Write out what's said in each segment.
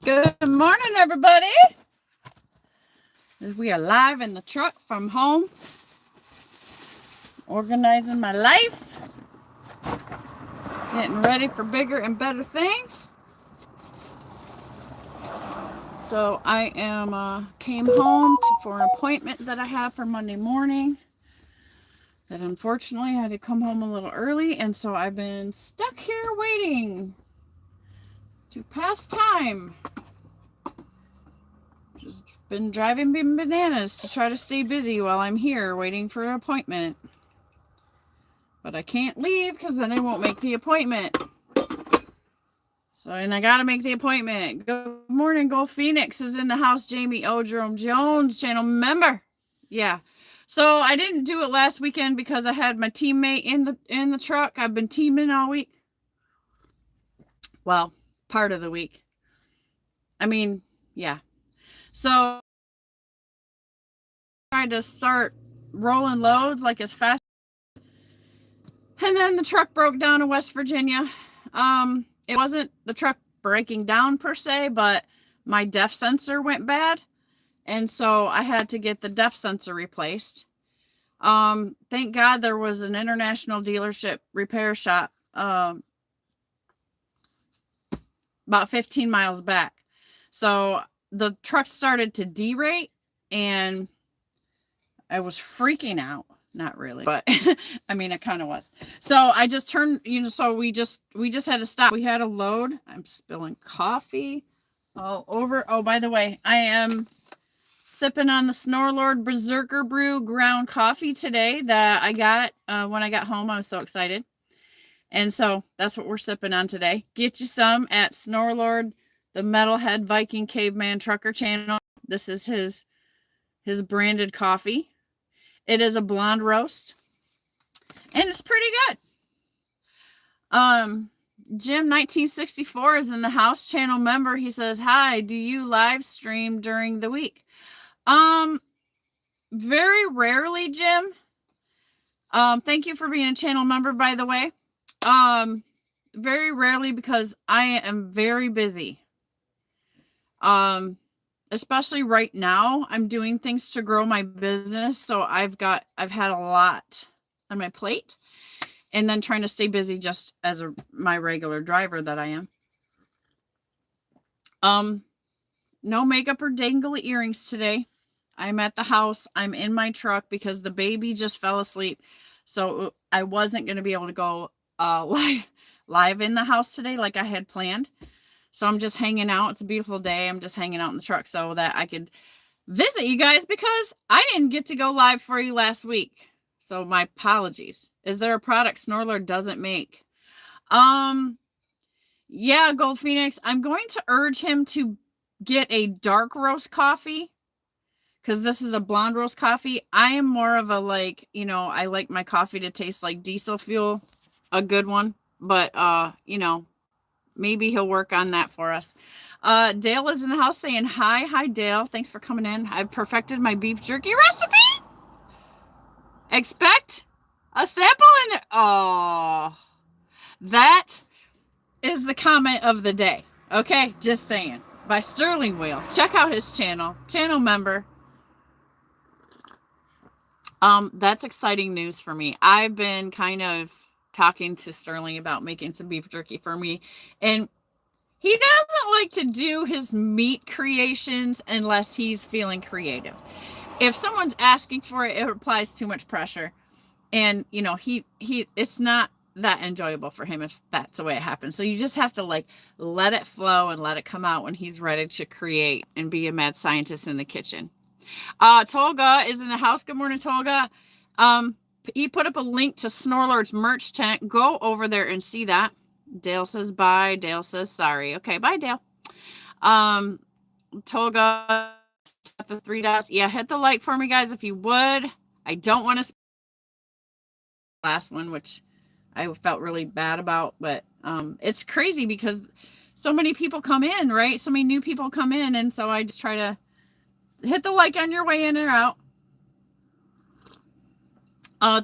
Good morning, everybody. We are live in the truck from home, organizing my life, getting ready for bigger and better things. So I came home for an appointment that I have for Monday morning. That unfortunately I had to come home a little early, and so I've been stuck here waiting to pass time. Just been driving me bananas to try to stay busy while I'm here waiting for an appointment. But I can't leave because then I won't make the appointment. So, and I got to make the appointment. Good morning, Gold Phoenix is in the house. Jamie O. Jerome Jones, channel member. Yeah. So I didn't do it last weekend because I had my teammate in the truck. I've been teaming all week. Well, part of the week. I mean, yeah. So I tried to start rolling loads like as fast. And then the truck broke down in West Virginia. It wasn't the truck breaking down per se, but my depth sensor went bad. And so I had to get the depth sensor replaced. Thank God there was an international dealership repair shop about 15 miles back. So the truck started to derate and I was freaking out. Not really, but I mean, it kind of was. So I just turned, so we just had to stop. We had a load. I'm spilling coffee all over. Oh, by the way, I am sipping on the SNORELORD Berserker Brew ground coffee today that I got when I got home. I was so excited. And so that's what we're sipping on today. Get you some at SNORELORD, the Metalhead Viking Caveman Trucker channel. This is his branded coffee. It is a blonde roast, and it's pretty good. Jim 1964 is in the house, channel member. He says, "Hi, do you live stream during the week?" Very rarely, Jim. Thank you for being a channel member, by the way. Very rarely because I am very busy. Especially right now, I'm doing things to grow my business. So I've had a lot on my plate and then trying to stay busy just as my regular driver that I am. No makeup or dangly earrings today. I'm at the house. I'm in my truck because the baby just fell asleep. So I wasn't going to be able to go live in the house today like I had planned. So I'm just hanging out. It's a beautiful day. I'm just hanging out in the truck so that I could visit you guys because I didn't get to go live for you last week. So my apologies. Is there a product SNORELORD doesn't make? Yeah, Gold Phoenix. I'm going to urge him to get a dark roast coffee because this is a blonde roast coffee. I am more of a I like my coffee to taste like diesel fuel, a good one. But, maybe he'll work on that for us. Dale is in the house saying hi. Hi, Dale. Thanks for coming in. I've perfected my beef jerky recipe. Expect a sample in it. Oh, that is the comment of the day. Okay, just saying. By Sterling Wheel. Check out his channel. Channel member. That's exciting news for me. I've been kind of talking to Sterling about making some beef jerky for me, and he doesn't like to do his meat creations unless he's feeling creative. If someone's asking for it, it applies too much pressure, and it's not that enjoyable for him if that's the way it happens. So you just have to let it flow and let it come out when he's ready to create and be a mad scientist in the kitchen. Tolga is in the house. Good morning, Tolga. He put up a link to SNORELORD's merch tent. Go over there and see that. Dale says bye. Dale says sorry. Okay, bye, Dale. Tolga, the 3 dots. Yeah, hit the like for me, guys, if you would. I don't want to last one, which I felt really bad about, but it's crazy because so many people come in, right? So many new people come in, and so I just try to hit the like on your way in or out.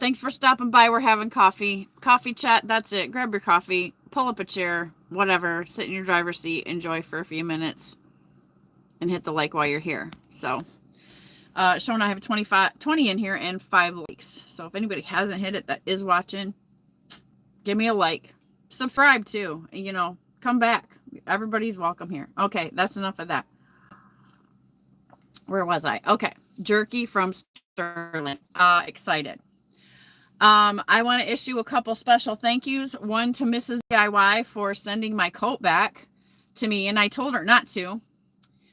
Thanks for stopping by. We're having coffee chat. That's it. Grab your coffee, pull up a chair, whatever, sit in your driver's seat, enjoy for a few minutes. and hit the like while you're here. So, showing I have 20 in here and 5 likes. So if anybody hasn't hit it that is watching, give me a like. Subscribe too. You know, come back. Everybody's welcome here. Okay, that's enough of that. Where was I? Okay, jerky from Sterling. Excited. I want to issue a couple special thank yous. One to Mrs. DIY for sending my coat back to me, and I told her not to,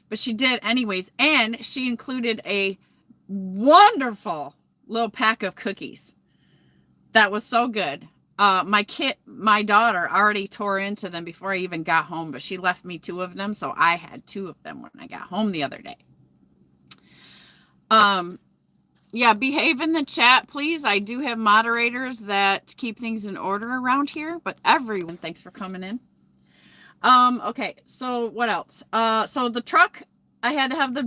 but she did anyways, and she included a wonderful little pack of cookies. That was so good. My daughter already tore into them before I even got home, but she left me 2 of them, so I had 2 of them when I got home the other day. Yeah, behave in the chat, please. I do have moderators that keep things in order around here, but everyone, thanks for coming in. Okay, so what else? So the truck, I had to have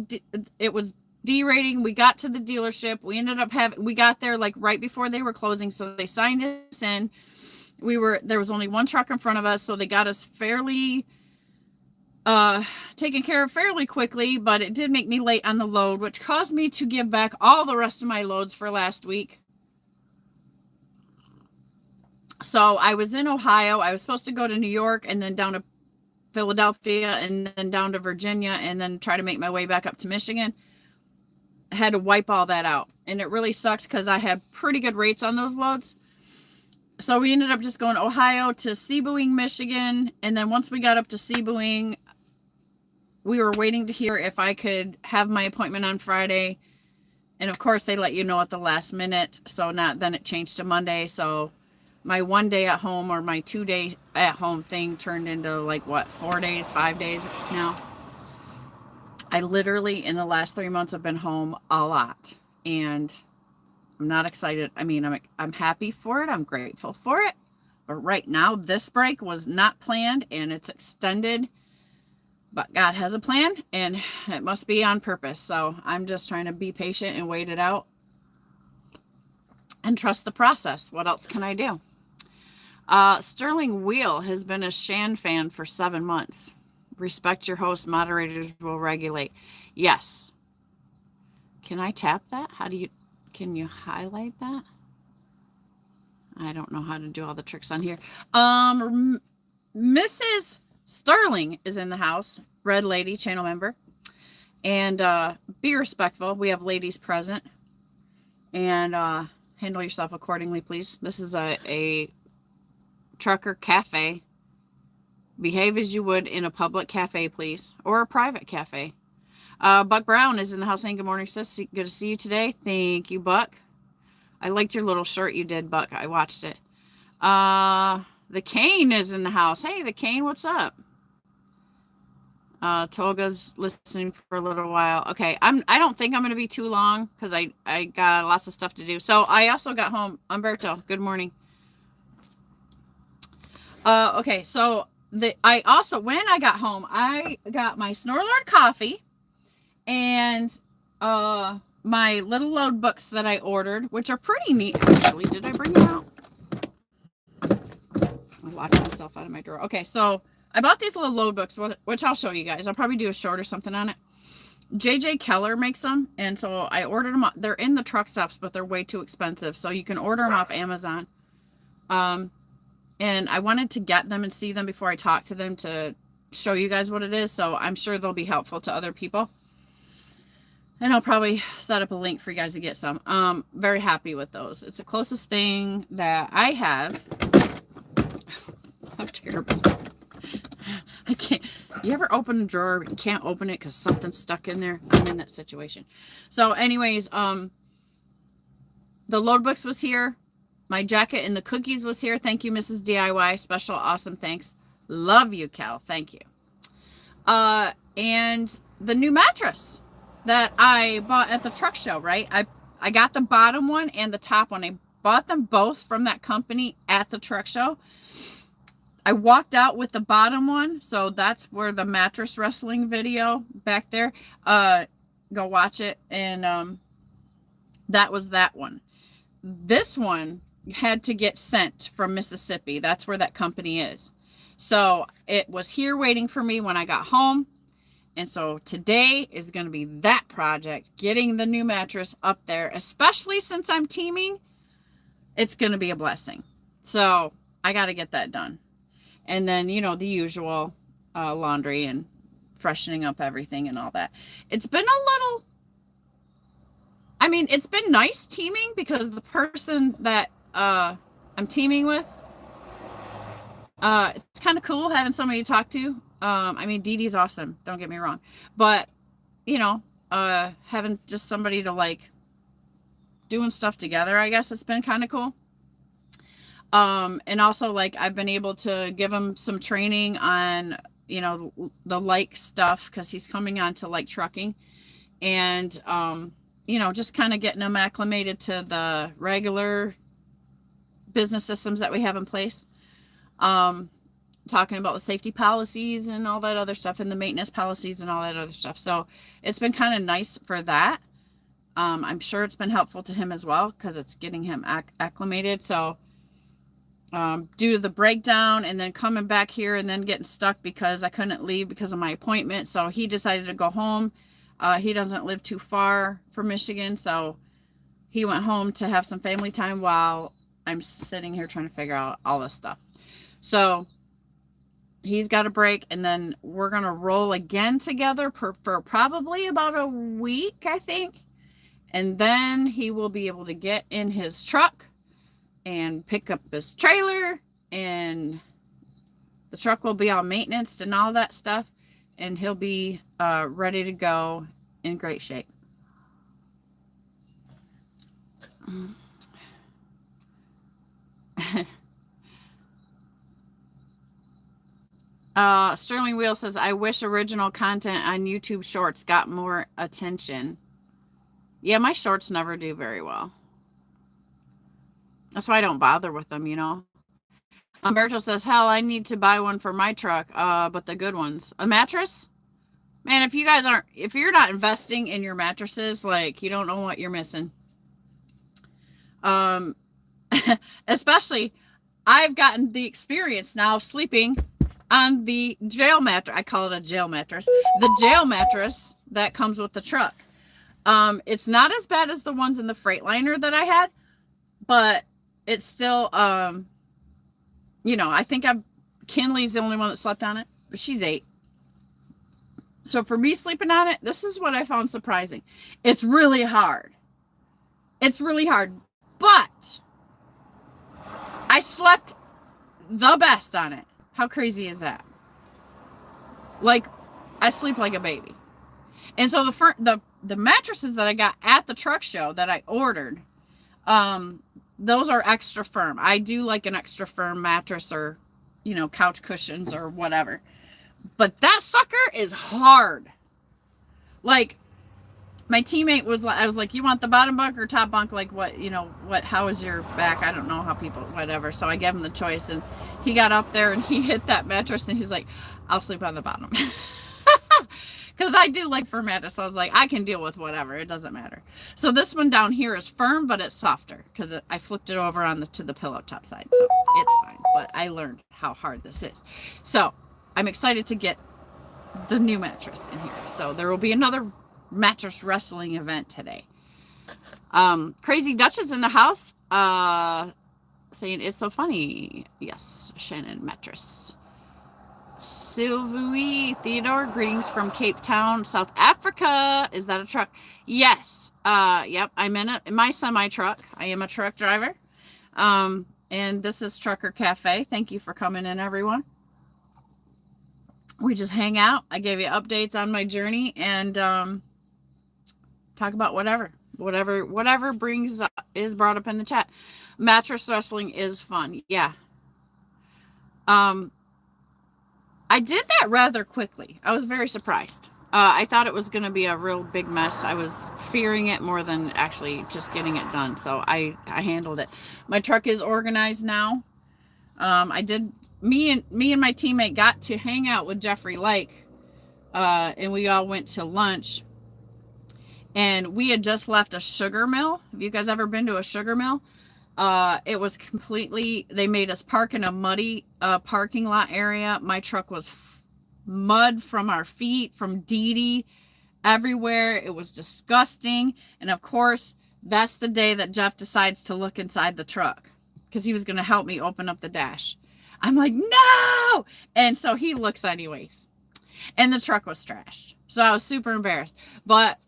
it was derating. We got to the dealership. We ended up we got there like right before they were closing, so they signed us in. There was only 1 truck in front of us, so they got us fairly taken care of fairly quickly, but it did make me late on the load, which caused me to give back all the rest of my loads for last week. So I was in Ohio. I was supposed to go to New York and then down to Philadelphia and then down to Virginia and then try to make my way back up to Michigan. I had to wipe all that out, and it really sucked because I had pretty good rates on those loads. So we ended up just going Ohio to Seaboing, Michigan, and then once we got up to Seaboing, we were waiting to hear if I could have my appointment on Friday. And of course, they let you know at the last minute. So then it changed to Monday. So my 1 day at home or my 2 day at home thing turned into like what, 4 days, 5 days now. I literally in the last 3 months have been home a lot, and I'm not excited. I mean, I'm happy for it. I'm grateful for it. But right now, this break was not planned, and it's extended. But God has a plan, and it must be on purpose. So I'm just trying to be patient and wait it out and trust the process. What else can I do? Sterling Wheel has been a ShannAn fan for 7 months. Respect your host. Moderators will regulate. Yes. Can I tap that? Can you highlight that? I don't know how to do all the tricks on here. Mrs. Sterling is in the house. Red Lady, channel member. And be respectful. We have ladies present. And handle yourself accordingly, please. This is a trucker cafe. Behave as you would in a public cafe, please. Or a private cafe. Buck Brown is in the house saying good morning, sis. Good to see you today. Thank you, Buck. I liked your little shirt you did, Buck. I watched it. The Cane is in the house. Hey, the Cane, what's up? Toga's listening for a little while. Okay, I don't think I'm going to be too long because I got lots of stuff to do. So I also got home. Umberto, good morning. Okay, so when I got home, I got my SNORELORD coffee and my little load books that I ordered, which are pretty neat actually. Did I bring them out? I locked myself out of my drawer. Okay, so I bought these little load books, which I'll show you guys. I'll probably do a short or something on it. JJ Keller makes them, and so I ordered them. They're in the truck stops, but they're way too expensive, so you can order them off Amazon. And I wanted to get them and see them before I talk to them to show you guys what it is, so I'm sure they'll be helpful to other people. And I'll probably set up a link for you guys to get some. Very happy with those. It's the closest thing that I have. How terrible. I can't. You ever open a drawer and can't open it because something's stuck in there? I'm in that situation. So anyways, the load books was here. My jacket and the cookies was here. Thank you, Mrs. DIY. Special, awesome, thanks. Love you, Cal. Thank you. And the new mattress that I bought at the truck show, right? I got the bottom one and the top one. I bought them both from that company at the truck show. I walked out with the bottom one, so that's where the mattress wrestling video back there. Go watch it, and that was that one. This one had to get sent from Mississippi. That's where that company is. So it was here waiting for me when I got home, And so today is going to be that project, getting the new mattress up there, especially since I'm teaming. It's going to be a blessing. So I got to get that done. And then, you know, the usual laundry and freshening up everything and all that. It's been a little, I mean, it's been nice teaming because the person that I'm teaming with, it's kind of cool having somebody to talk to. I mean, Dee Dee's awesome. Don't get me wrong. But, you know, having just somebody to like doing stuff together, I guess it's been kind of cool. And also like I've been able to give him some training on, you know, the like stuff because he's coming on to like trucking and, you know, just kind of getting him acclimated to the regular business systems that we have in place. Talking about the safety policies and all that other stuff and the maintenance policies and all that other stuff. So it's been kind of nice for that. I'm sure it's been helpful to him as well because it's getting him acclimated. So due to the breakdown and then coming back here and then getting stuck because I couldn't leave because of my appointment. So he decided to go home. He doesn't live too far from Michigan. So he went home to have some family time while I'm sitting here trying to figure out all this stuff. So he's got a break and then we're going to roll again together for probably about a week, I think. And then he will be able to get in his truck and pick up his trailer and the truck will be all maintenance and all that stuff. And he'll be ready to go in great shape. Sterling Wheel says, I wish original content on YouTube Shorts got more attention. Yeah, my shorts never do very well. That's why I don't bother with them, you know. Umberto says, hell, I need to buy one for my truck, but the good ones. A mattress? Man, if you're not investing in your mattresses, like, you don't know what you're missing. Especially, I've gotten the experience now of sleeping on the jail mattress. I call it a jail mattress. The jail mattress that comes with the truck. It's not as bad as the ones in the Freightliner that I had, but it's still, you know, I think Kinley's the only one that slept on it, but she's 8. So for me sleeping on it, this is what I found surprising. It's really hard. It's really hard, but I slept the best on it. How crazy is that? Like, I sleep like a baby. And so the mattresses that I got at the truck show that I ordered, those are extra firm. I do like an extra firm mattress or, you know, couch cushions or whatever. But that sucker is hard. Like, my teammate was like, I was like, you want the bottom bunk or top bunk? Like, what, you know, how is your back? I don't know how people, whatever. So I gave him the choice and he got up there and he hit that mattress and he's like, I'll sleep on the bottom. Because I do like firm mattress. So I was like, I can deal with whatever. It doesn't matter. So this one down here is firm, but it's softer because I flipped it over to the pillow top side. So it's fine. But I learned how hard this is. So I'm excited to get the new mattress in here. So there will be another mattress wrestling event today. Crazy Dutch is in the house saying it's so funny. Yes, ShannAn mattress. Sylvie Theodore, greetings from Cape Town, South Africa. Is that a truck? Yes. Yep, I'm in my semi truck. I am a truck driver. And this is Trucker Cafe. Thank you for coming in, everyone. We just hang out. I gave you updates on my journey and talk about whatever is brought up in the chat. Mattress wrestling is fun. Yeah. I did that rather quickly. I was very surprised. I thought it was going to be a real big mess. I was fearing it more than actually just getting it done. So I handled it. My truck is organized now. Me and my teammate got to hang out with Jeffrey Lake, and we all went to lunch. And we had just left a sugar mill. Have you guys ever been to a sugar mill? It was completely, they made us park in a muddy parking lot area. My truck was mud from our feet, from Dee Dee, everywhere. It was disgusting. And of course, that's the day that Jeff decides to look inside the truck because he was going to help me open up the dash. I'm like, no! And so he looks anyways. And the truck was trashed. So I was super embarrassed. But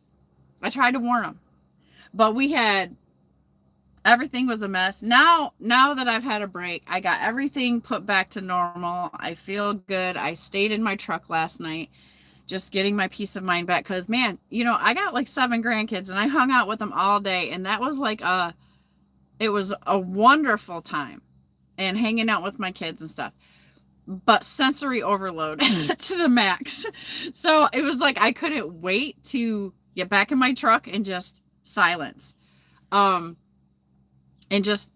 I tried to warn him. But everything was a mess. Now that I've had a break, I got everything put back to normal. I feel good. I stayed in my truck last night, just getting my peace of mind back. Because, man, I got like 7 grandkids, and I hung out with them all day. And that was it was a wonderful time. And hanging out with my kids and stuff. But sensory overload to the max. So it was like I couldn't wait to get back in my truck and just silence. And just,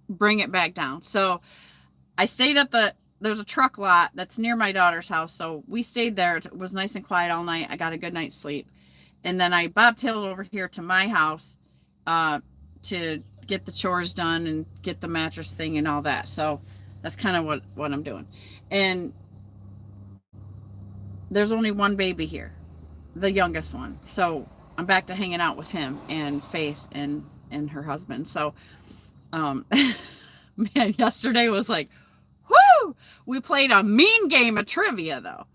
bring it back down. So I stayed there's a truck lot that's near my daughter's house. So we stayed there. It was nice and quiet all night. I got a good night's sleep. And then I bobtailed over here to my house to get the chores done and get the mattress thing and all that. So that's kind of what I'm doing. And there's only one baby here, the youngest one. So I'm back to hanging out with him and Faith and her husband. So, man, yesterday was like, whoo! We played a mean game of trivia though.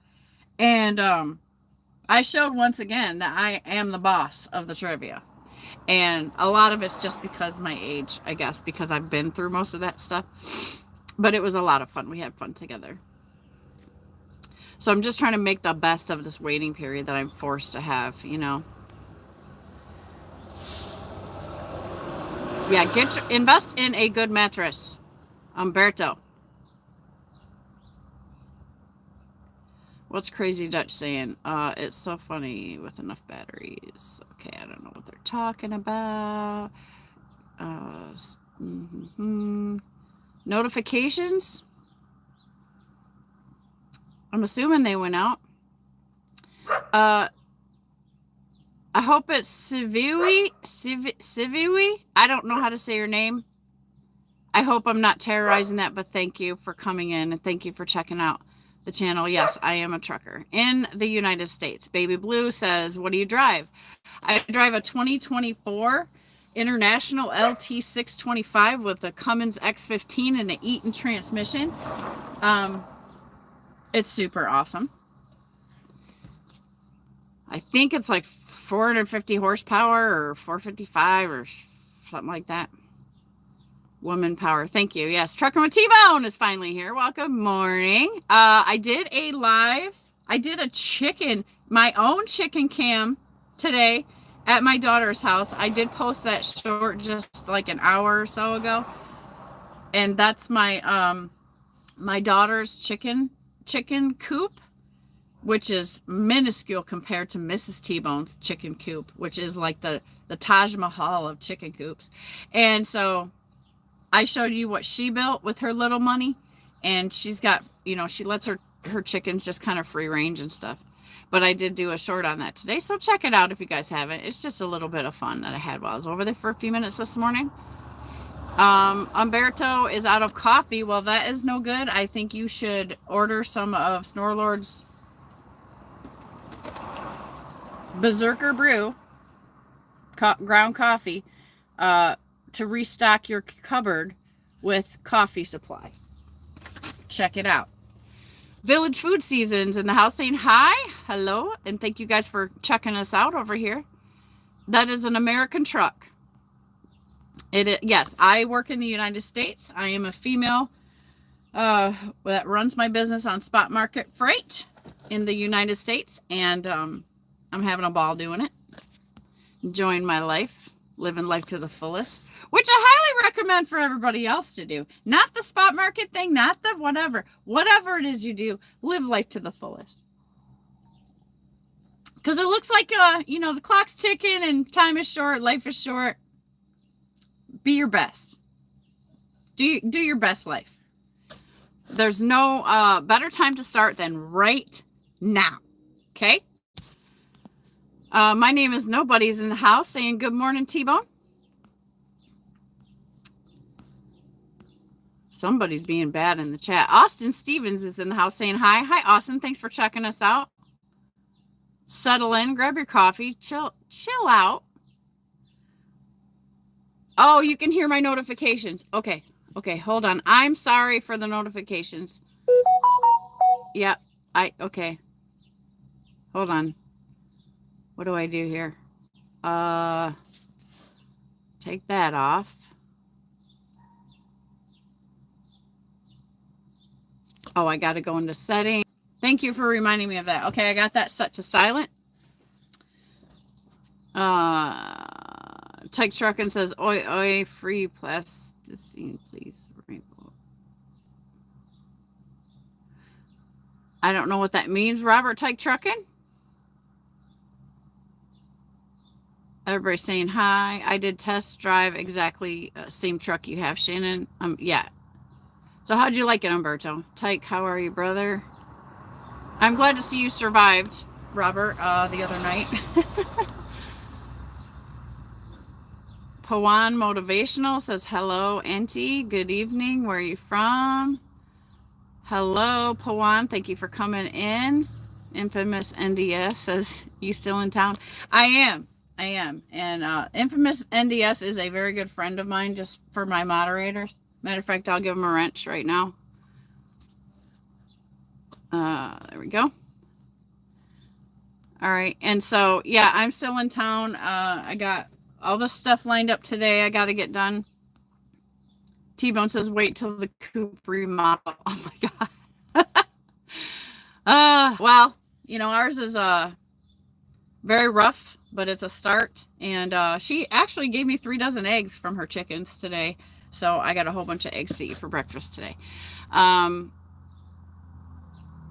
And I showed once again that I am the boss of the trivia. And a lot of it's just because my age, I guess, because I've been through most of that stuff. But it was a lot of fun. We had fun together. So I'm just trying to make the best of this waiting period that I'm forced to have, Yeah, invest in a good mattress. Umberto. What's Crazy Dutch saying? It's so funny with enough batteries. Okay, I don't know what they're talking about. Notifications? I'm assuming they went out. I hope it's Siviwi. I don't know how to say your name. I hope I'm not terrorizing that, but thank you for coming in and thank you for checking out the channel. Yes, I am a trucker in the United States. Baby Blue says, what do you drive? I drive a 2024 International LT 625 with a Cummins X15 and an Eaton transmission. It's super awesome. I think it's like 450 horsepower or 455 or something like that. Woman power. Thank you. Yes. Trucking with T-Bone is finally here. Welcome. Morning. I did a live. I did my own chicken cam today at my daughter's house. I did post that short just like an hour or so ago. And that's my, my daughter's chicken coop, which is minuscule compared to Mrs. T-Bone's chicken coop, which is like the Taj Mahal of chicken coops. And so I showed you what she built with her little money, and she's got, she lets her chickens just kind of free range and stuff. But I did do a short on that today, so check it out if you guys haven't. It's just a little bit of fun that I had while I was over there for a few minutes this morning. Umberto is out of coffee. Well, that is no good. I think you should order some of SNORELORD's Berserker Brew ground coffee to restock your cupboard with coffee supply. Check it out. Village Food Seasons in the house saying hi, hello, and thank you guys for checking us out over here. That is an American truck. Yes, I work in the United States. I am a female that runs my business on spot market freight in the United States, and I'm having a ball doing it. Enjoying my life, living life to the fullest, which I highly recommend for everybody else to do. Not the spot market thing, not the whatever it is you do, live life to the fullest. Because it looks like, the clock's ticking and time is short, life is short. Be your best. Do your best life. There's no better time to start than right now. Okay? My name is Nobody's in the house saying good morning, T-Bone. Somebody's being bad in the chat. Austin Stevens is in the house saying hi. Hi, Austin. Thanks for checking us out. Settle in, grab your coffee, chill out. Oh, you can hear my notifications. Okay, hold on. I'm sorry for the notifications. Yeah, okay. Hold on. What do I do here? Take that off. Oh, I got to go into settings. Thank you for reminding me of that. Okay, I got that set to silent. Tyke Truckin says, oi, free plasticine, please. I don't know what that means, Robert Tyke Truckin. Everybody's saying hi. I did test drive exactly same truck you have, Shannon. Yeah. So how'd you like it, Umberto? Tyke, how are you, brother? I'm glad to see you survived, Robert, the other night. Pawan Motivational says, hello, Auntie. Good evening. Where are you from? Hello, Pawan. Thank you for coming in. Infamous NDS says, you still in town? I am. And Infamous NDS is a very good friend of mine, just for my moderators. Matter of fact, I'll give him a wrench right now. There we go. All right. And so, yeah, I'm still in town. I got all the stuff lined up today. I got to get done. T-Bone says, wait till the coupe remodel. Oh my God. Well, you know, ours is very rough, but it's a start. And she actually gave me 3 dozen eggs from her chickens today. So I got a whole bunch of eggs to eat for breakfast today.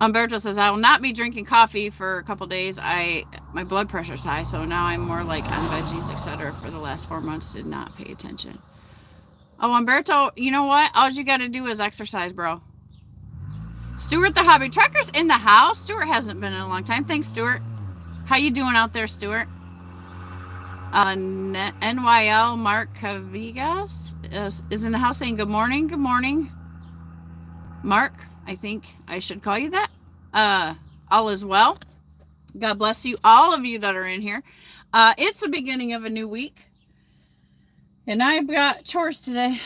Umberto says, I will not be drinking coffee for a couple days. My blood pressure's high, so now I'm more like on veggies, etc. For the last 4 months, did not pay attention. Oh, Umberto, you know what? All you got to do is exercise, bro. Stuart the Hobby Tracker's in the house. Stuart hasn't been in a long time. Thanks, Stuart. How you doing out there, Stuart? NYL Mark Cavigas is in the house saying good morning. Good morning, Mark. I think I should call you that. All is well. God bless you, all of you that are in here. It's the beginning of a new week. And I've got chores today.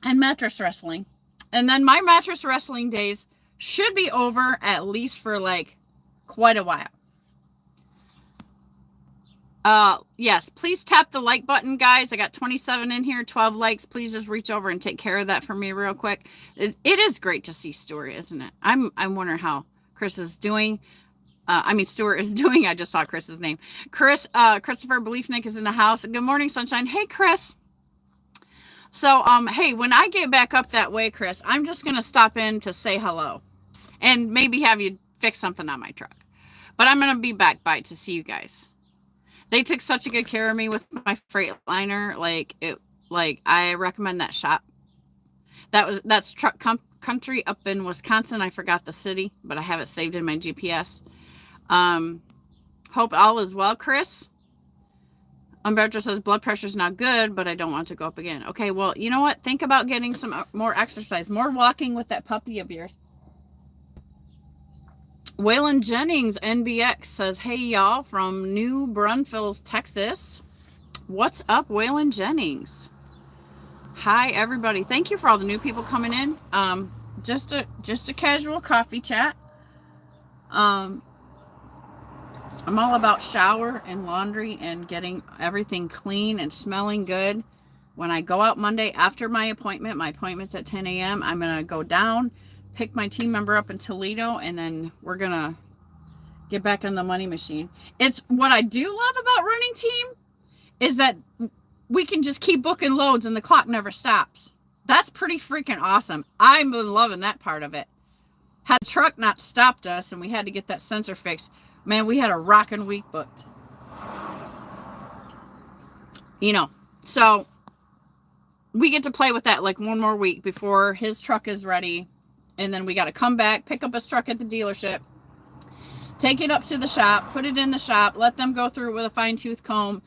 And mattress wrestling. And then my mattress wrestling days should be over at least for like quite a while. Yes, please tap the like button, guys. I got 27 in here, 12 likes. Please just reach over and take care of that for me real quick. It is great to see Stuart, isn't it? I'm wondering how Chris is doing. Stuart is doing. I just saw Chris's name. Christopher Beliefnik is in the house. Good morning, sunshine. Hey, Chris. So, hey, when I get back up that way, Chris, I'm just going to stop in to say hello and maybe have you fix something on my truck. But I'm going to be back by to see you guys. They took such a good care of me with my Freightliner. I recommend that shop. That's Truck Country up in Wisconsin. I forgot the city, but I have it saved in my GPS. Hope all is well, Chris. Umberto says blood pressure's not good, but I don't want to go up again. Okay, well, you know what? Think about getting some more exercise, more walking with that puppy of yours. Waylon Jennings, NBX, says, hey, y'all, from New Braunfels, Texas. What's up, Waylon Jennings? Hi, everybody. Thank you for all the new people coming in. Just a casual coffee chat. I'm all about shower and laundry and getting everything clean and smelling good. When I go out Monday after my appointment's at 10 a.m., I'm going to go down, pick my team member up in Toledo, and then we're going to get back on the money machine. It's what I do love about running team is that we can just keep booking loads and the clock never stops. That's pretty freaking awesome. I'm loving that part of it. Had the truck not stopped us and we had to get that sensor fixed, man, we had a rocking week booked. You know, so we get to play with that like one more week before his truck is ready. And then we got to come back, pick up his truck at the dealership, take it up to the shop, put it in the shop, let them go through it with a fine-tooth comb.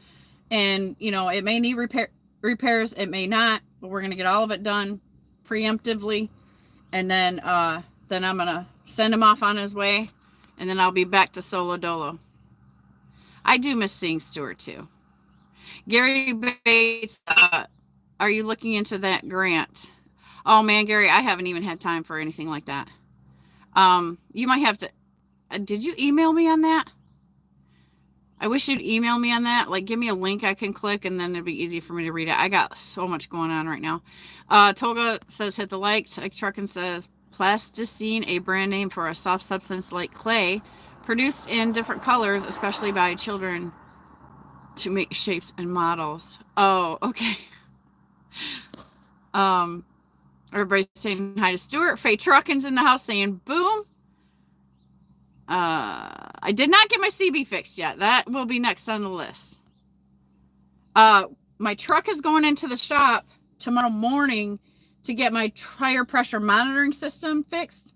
And, you know, it may need repairs, it may not. but we're going to get all of it done preemptively. And then I'm going to send him off on his way. And then I'll be back to solo dolo. I do miss seeing Stuart too. Gary Bates, are you looking into that grant? Oh man, Gary, I haven't even had time for anything like that. You might have to, did you email me on that? I wish you'd email me on that. Like, give me a link I can click, and then it'd be easy for me to read it. I got so much going on right now. Toga says, hit the like. Truckin says, plasticine, a brand name for a soft substance like clay, produced in different colors, especially by children, to make shapes and models. Oh, okay. Everybody's saying hi to Stuart. Faye Truckin's in the house saying, boom. I did not get my CB fixed yet. That will be next on the list. My truck is going into the shop tomorrow morning to get my tire pressure monitoring system fixed.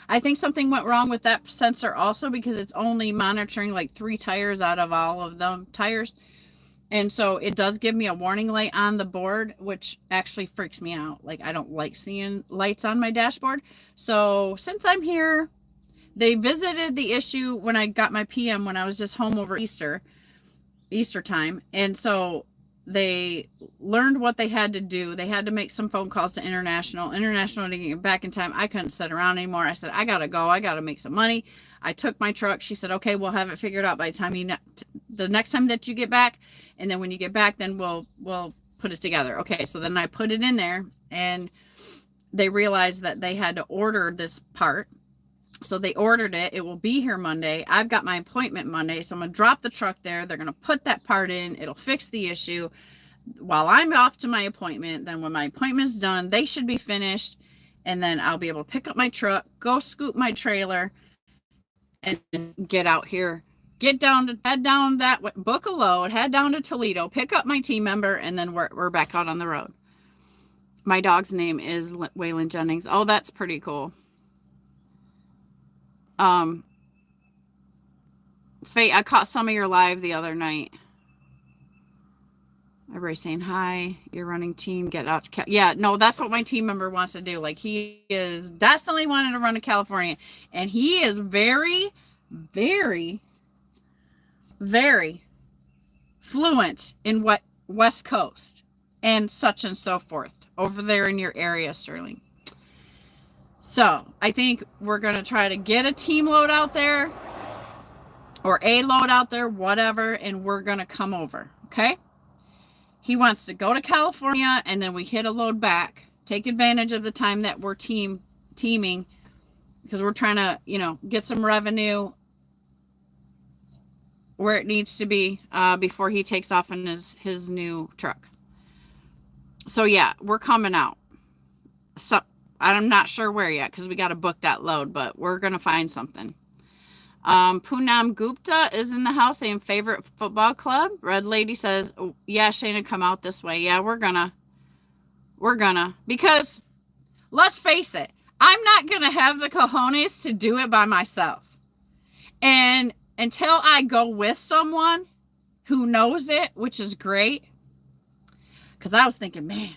I think something went wrong with that sensor also, because it's only monitoring like 3 tires out of all of them tires. And so it does give me a warning light on the board, which actually freaks me out. Like, I don't like seeing lights on my dashboard. So since I'm here, they visited the issue when I got my PM when I was just home over Easter time. And so they learned what they had to do. They had to make some phone calls to International to get back in time. I couldn't sit around anymore. I said, I got to go. I got to make some money. I took my truck. She said, okay, we'll have it figured out by the time the next time that you get back. And then when you get back, then we'll put it together. Okay. So then I put it in there, and they realized that they had to order this part. So they ordered it. It will be here Monday. I've got my appointment Monday. So I'm going to drop the truck there. They're going to put that part in. It'll fix the issue while I'm off to my appointment. Then when my appointment's done, they should be finished. And then I'll be able to pick up my truck, go scoop my trailer, and get out here. Head down that way, book a load, head down to Toledo, pick up my team member, and then we're back out on the road. My dog's name is Waylon Jennings. Oh, that's pretty cool. Faye, I caught some of your live the other night. Everybody's saying hi. Your running team, get out to yeah, no, that's what my team member wants to do. Like, he is definitely wanting to run to California, and he is very, very, very fluent in what West Coast and such and so forth over there in your area, Sterling. So I think we're going to try to get a team load out there, or a load out there, whatever, and we're going to come over. Okay. He wants to go to California, and then we hit a load back, take advantage of the time that we're teaming, because we're trying to, get some revenue where it needs to be, before he takes off in his new truck. So yeah, we're coming out. So I'm not sure where yet, because we got to book that load, but we're going to find something. Poonam Gupta is in the house saying favorite football club. Red Lady says, oh, yeah, ShannAn, come out this way. Yeah, we're gonna, because let's face it, I'm not going to have the cojones to do it by myself. And until I go with someone who knows it, which is great, because I was thinking, man,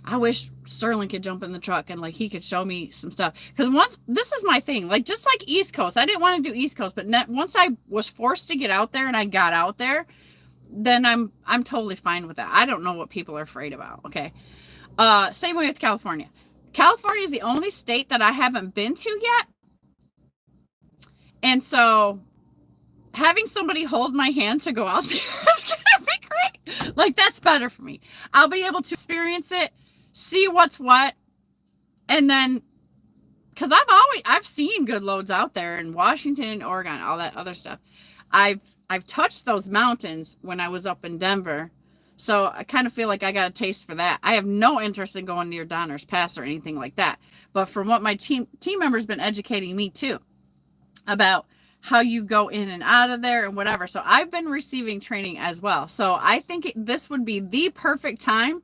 I wish Sterling could jump in the truck and like he could show me some stuff. Because this is my thing, like just like East Coast, I didn't want to do East Coast, but once I was forced to get out there and I got out there, then I'm totally fine with that. I don't know what people are afraid about. Okay. Same way with California. California is the only state that I haven't been to yet. And so having somebody hold my hand to go out there is going to be great. Like, that's better for me. I'll be able to experience it, see what's what. And then, because I've seen good loads out there in Washington, Oregon, all that other stuff. I've touched those mountains when I was up in Denver. So I kind of feel like I got a taste for that. I have no interest in going near Donner's Pass or anything like that. But from what my team member's been educating me too about how you go in and out of there and whatever. So I've been receiving training as well. So I think this would be the perfect time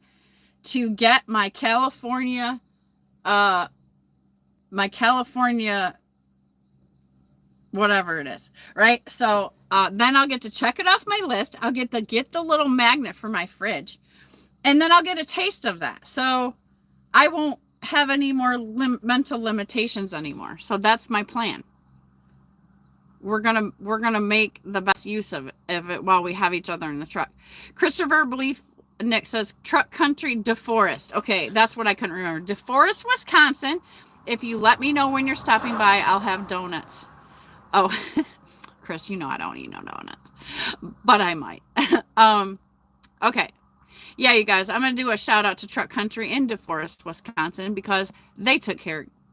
to get my California, whatever it is, right? So then I'll get to check it off my list. I'll get the little magnet for my fridge. And then I'll get a taste of that. So I won't have any more mental limitations anymore. So that's my plan. We're gonna make the best use of it while we have each other in the truck. Christopher Belief Nick says truck country DeForest. Okay, that's what I couldn't remember. DeForest, Wisconsin. If you let me know when you're stopping by, I'll have donuts. Oh, Chris, you know I don't eat no donuts, but I might. Okay. Yeah, you guys, I'm going to do a shout out to Truck Country in DeForest, Wisconsin, because they took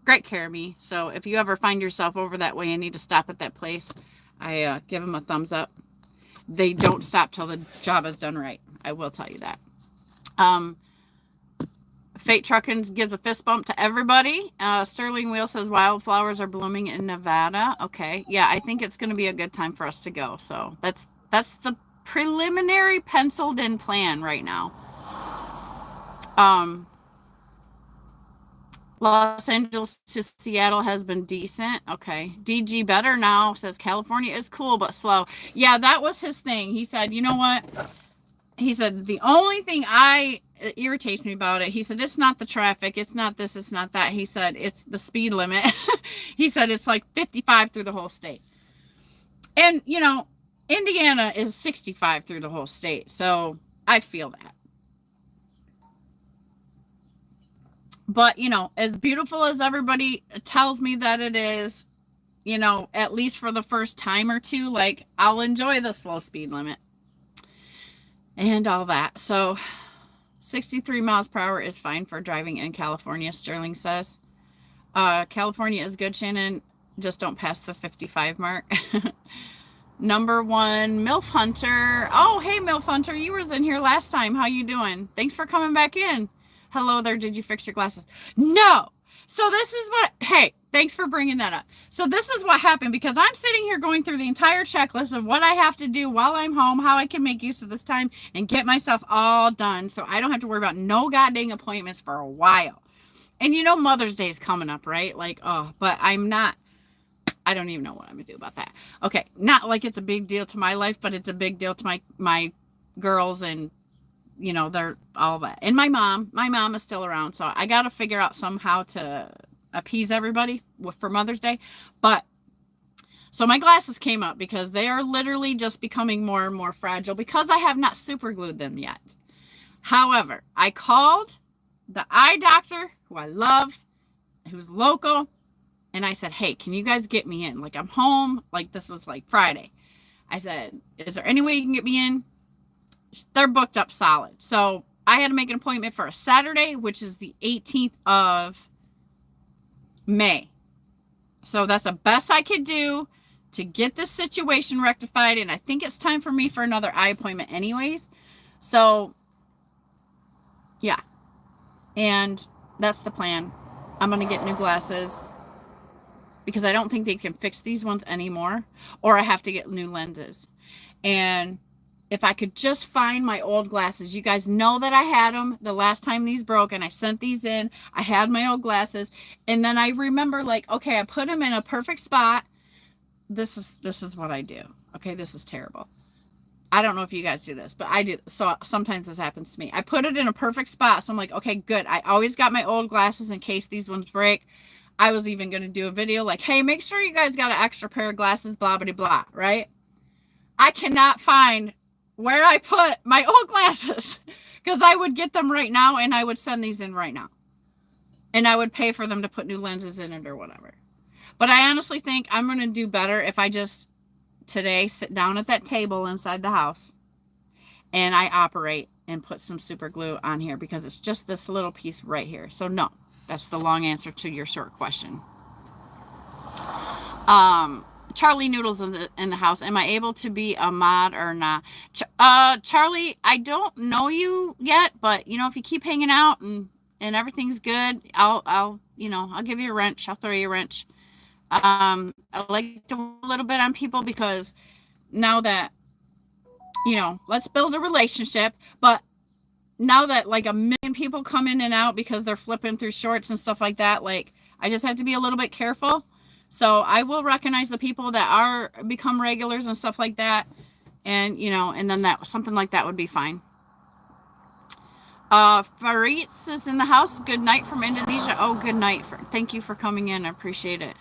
great care of me. So if you ever find yourself over that way and need to stop at that place, I give them a thumbs up. They don't stop till the job is done right. I will tell you that. Fate Truckins gives a fist bump to everybody. Sterling Wheel says wildflowers are blooming in Nevada. Okay. Yeah, I think it's going to be a good time for us to go. So that's the preliminary penciled in plan right now. Los Angeles to Seattle has been decent. Okay. DG better now says California is cool but slow. Yeah, that was his thing. He said, you know what? He said, the only thing it irritates me about it, he said, it's not the traffic. It's not this. It's not that. He said, it's the speed limit. He said, it's like 55 through the whole state. And, you know, Indiana is 65 through the whole state. So I feel that. But, you know, as beautiful as everybody tells me that it is, you know, at least for the first time or two, like, I'll enjoy the slow speed limit and all that. So 63 miles per hour is fine for driving in California, Sterling says. California is good, Shannon. Just don't pass the 55 mark. Number 1, MILF Hunter. Oh, hey, MILF Hunter. You was in here last time. How you doing? Thanks for coming back in. Hello there. Did you fix your glasses? No. So this is what, hey, thanks for bringing that up. So this is what happened because I'm sitting here going through the entire checklist of what I have to do while I'm home, how I can make use of this time and get myself all done so I don't have to worry about no goddamn appointments for a while. And you know Mother's Day is coming up, right? Like, oh, but I don't even know what I'm going to do about that. Okay, not like it's a big deal to my life, but it's a big deal to my girls and, you know, they're all that. And my mom is still around, so I got to figure out somehow to appease everybody for Mother's Day. But, so my glasses came up because they are literally just becoming more and more fragile because I have not super glued them yet. However, I called the eye doctor, who I love, who's local, and I said, hey, can you guys get me in? Like, I'm home. Like, this was like Friday. I said, is there any way you can get me in? They're booked up solid. So I had to make an appointment for a Saturday, which is the 18th of May. So that's the best I could do to get this situation rectified. And I think it's time for me for another eye appointment anyways. So yeah. And that's the plan. I'm going to get new glasses because I don't think they can fix these ones anymore, or I have to get new lenses. And if I could just find my old glasses, you guys know that I had them the last time these broke and I sent these in. I had my old glasses and then I remember like, okay, I put them in a perfect spot. This is what I do. Okay. This is terrible. I don't know if you guys do this, but I do. So sometimes this happens to me. I put it in a perfect spot. So I'm like, okay, good. I always got my old glasses in case these ones break. I was even going to do a video like, hey, make sure you guys got an extra pair of glasses, blah, blah, blah, right? I cannot find where I put my old glasses because I would get them right now and I would send these in right now. And I would pay for them to put new lenses in it or whatever. But I honestly think I'm going to do better if I just today sit down at that table inside the house and I operate and put some super glue on here because it's just this little piece right here. So no, that's the long answer to your short question. Charlie Noodles in the house. Am I able to be a mod or not? Charlie, I don't know you yet, but you know, if you keep hanging out and everything's good, I'll give you a wrench. I'll throw you a wrench. I like to work a little bit on people because now that, you know, let's build a relationship, but now that like 1 million people come in and out because they're flipping through shorts and stuff like that, like I just have to be a little bit careful. So I will recognize the people that are become regulars and stuff like that. And, you know, and then that something like that would be fine. Faritz is in the house. Good night from Indonesia. Oh, good night. Thank you for coming in. I appreciate it.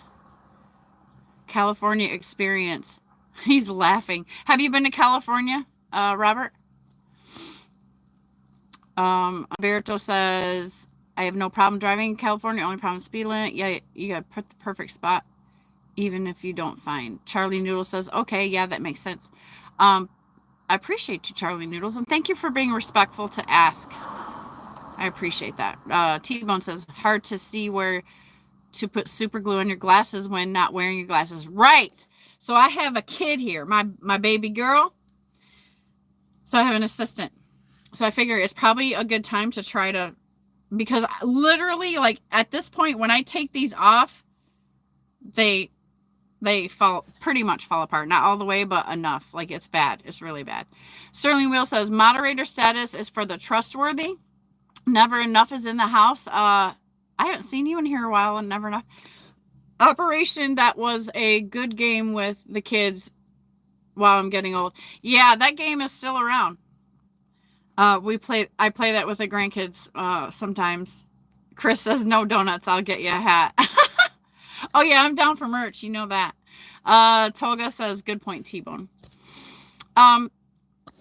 California experience. He's laughing. Have you been to California, Robert? Alberto says, I have no problem driving in California. Only problem speed limit. Yeah, you got to put the perfect spot, even if you don't find. Charlie Noodle says, okay, yeah, that makes sense. I appreciate you, Charlie Noodles, and thank you for being respectful to ask. I appreciate that. T-Bone says, hard to see where to put super glue on your glasses when not wearing your glasses. Right. So I have a kid here, my baby girl. So I have an assistant. So I figure it's probably a good time to try to, because literally, like, at this point, when I take these off, they pretty much fall apart. Not all the way, but enough. Like, it's bad. It's really bad. Sterling Wheel says, moderator status is for the trustworthy. Never enough is in the house. I haven't seen you in here a while, and Never Enough. Operation, that was a good game with the kids while I'm getting old. Yeah, that game is still around. I play that with the grandkids sometimes. Chris says, no donuts, I'll get you a hat. Oh yeah, I'm down for merch, you know that. Toga says, good point, T-Bone.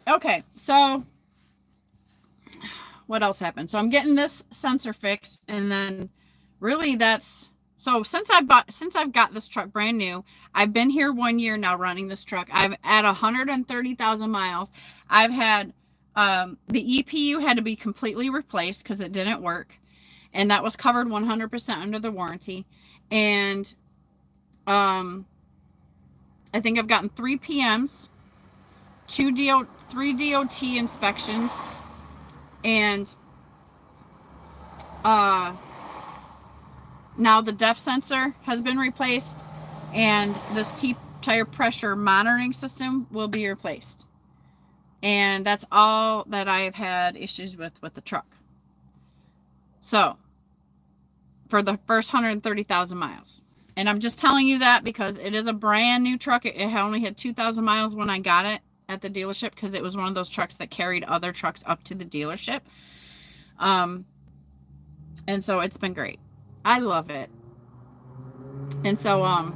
Okay, so what else happened? So I'm getting this sensor fixed, and then really that's, so since I've got this truck brand new, I've been here 1 year now running this truck. I've at 130,000 miles. I've had the EPU had to be completely replaced because it didn't work, and that was covered 100% under the warranty. And I think I've gotten 3 PMs, 3 DOT inspections, and now the depth sensor has been replaced, and this tire pressure monitoring system will be replaced. And that's all that I have had issues with the truck. So, for the first 130,000 miles. And I'm just telling you that because it is a brand new truck. It only had 2,000 miles when I got it at the dealership, because it was one of those trucks that carried other trucks up to the dealership. And so it's been great. I love it. And so,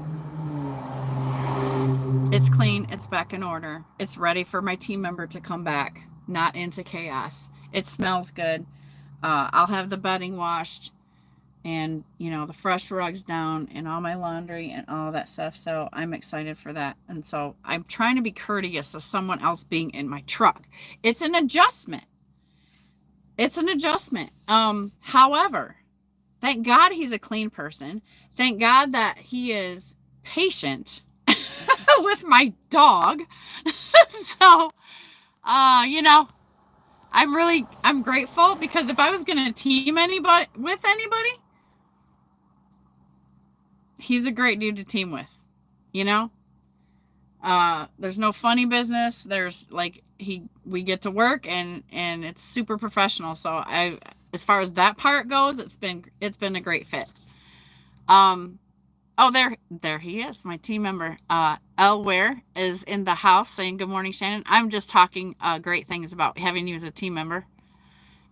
it's clean. It's back in order. It's ready for my team member to come back, not into chaos. It smells good. I'll have the bedding washed, and, you know, the fresh rugs down, and all my laundry and all that stuff. So I'm excited for that. And so I'm trying to be courteous of someone else being in my truck. It's an adjustment. It's an adjustment. However, thank God he's a clean person. Thank God that he is patient with my dog. So, you know, I'm grateful, because if I was going to team with anybody, he's a great dude to team with, you know? There's no funny business. There's like, we get to work, and it's super professional. So as far as that part goes, it's been a great fit. Oh, there he is, my team member. Elware is in the house saying, good morning, Shannon. I'm just talking great things about having you as a team member.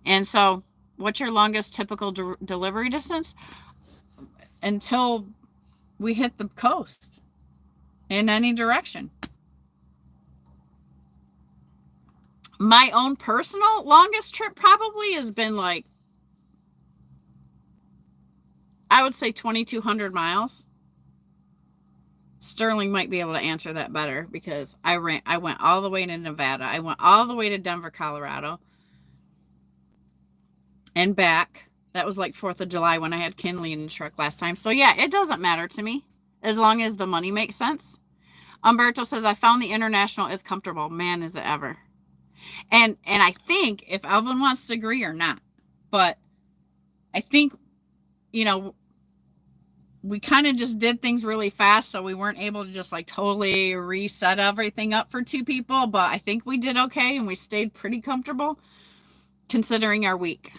And so, what's your longest typical delivery distance? Until we hit the coast in any direction. My own personal longest trip probably has been like, I would say 2,200 miles. Sterling might be able to answer that better, because I went all the way to Nevada. I went all the way to Denver, Colorado, and back. That was like 4th of July when I had Kinley in the truck last time. So yeah, it doesn't matter to me as long as the money makes sense. Umberto says, I found the international is comfortable. Man, is it ever. And I think, if Alvin wants to agree or not, but I think, you know, we kind of just did things really fast, so we weren't able to just like totally reset everything up for 2 people, but I think we did okay, and we stayed pretty comfortable considering our week.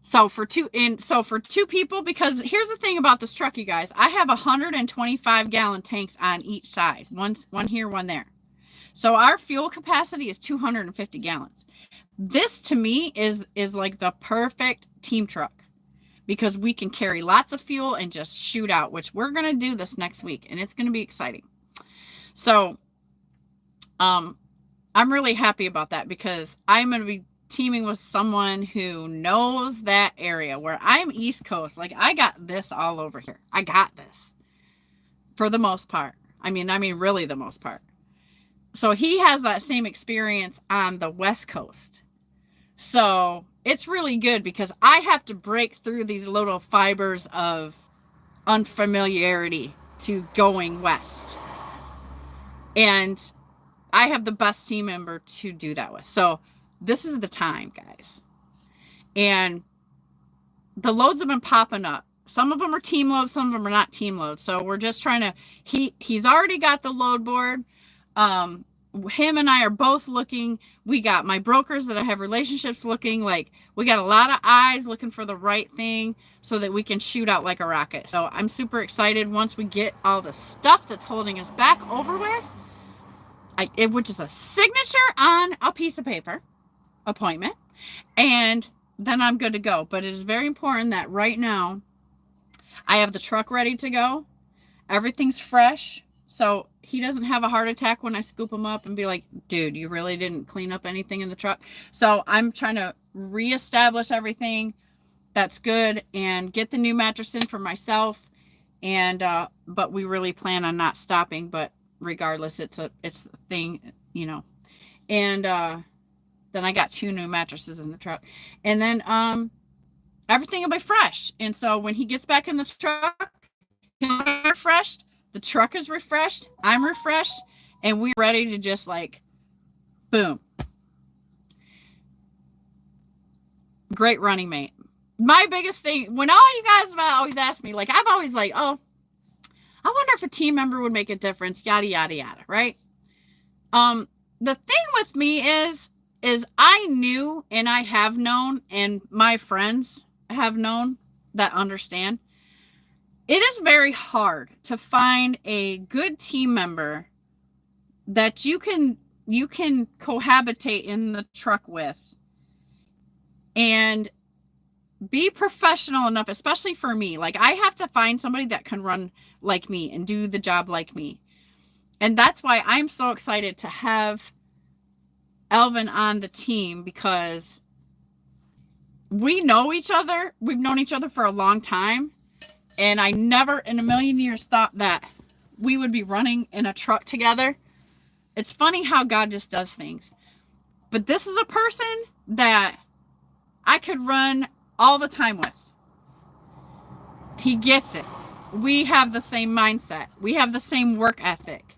So for 2 people, because here's the thing about this truck, you guys, I have 125 gallon tanks on each side, one here, one there. So our fuel capacity is 250 gallons. This to me is like the perfect team truck because we can carry lots of fuel and just shoot out, which we're going to do this next week, and it's going to be exciting. So I'm really happy about that because I'm going to be teaming with someone who knows that area where I'm East Coast. Like, I got this all over here. I got this for the most part. I mean, really the most part. So he has that same experience on the West Coast. So it's really good because I have to break through these little fibers of unfamiliarity to going west. And I have the best team member to do that with. So this is the time, guys. And the loads have been popping up. Some of them are team loads, some of them are not team loads. So we're just trying to, he's already got the load board. Him and I are both looking. We got my brokers that I have relationships looking. Like, we got a lot of eyes looking for the right thing so that we can shoot out like a rocket. So I'm super excited once we get all the stuff that's holding us back over with, which is a signature on a piece of paper appointment, and then I'm good to go. But it is very important that right now I have the truck ready to go. Everything's fresh. So he doesn't have a heart attack when I scoop him up and be like, dude, you really didn't clean up anything in the truck. So I'm trying to reestablish everything that's good and get the new mattress in for myself. And, but we really plan on not stopping, but regardless, it's a thing, you know. And, then I got 2 new mattresses in the truck, and then, everything will be fresh. And so when he gets back in the truck, he'll be refreshed. The truck is refreshed. I'm refreshed. And we're ready to just like, boom. Great running mate. My biggest thing, when all you guys have always asked me, like, I've always like, oh, I wonder if a team member would make a difference, yada, yada, yada, right? The thing with me is I knew, and I have known, and my friends have known that understand, it is very hard to find a good team member that you can cohabitate in the truck with and be professional enough, especially for me. Like, I have to find somebody that can run like me and do the job like me. And that's why I'm so excited to have Elvin on the team, because we know each other. We've known each other for a long time. And I never in a million years thought that we would be running in a truck together. It's funny how God just does things. But this is a person that I could run all the time with. He gets it. We have the same mindset. We have the same work ethic.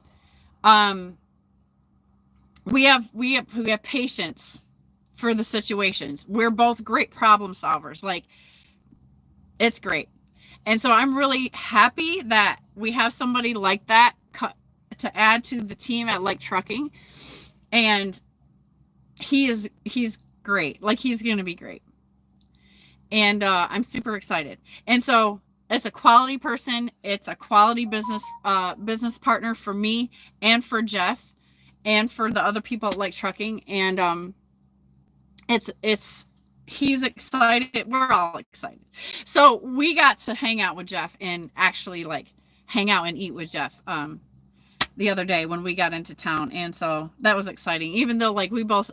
We have patience for the situations. We're both great problem solvers. Like, it's great. And so I'm really happy that we have somebody like that to add to the team at Like Trucking. And he's great. Like, he's going to be great. And I'm super excited. And so it's a quality person. It's a quality business partner for me and for Jeff and for the other people at Like Trucking. And he's excited. We're all excited. So we got to hang out with Jeff and actually like hang out and eat with Jeff the other day when we got into town. And so that was exciting, even though like we both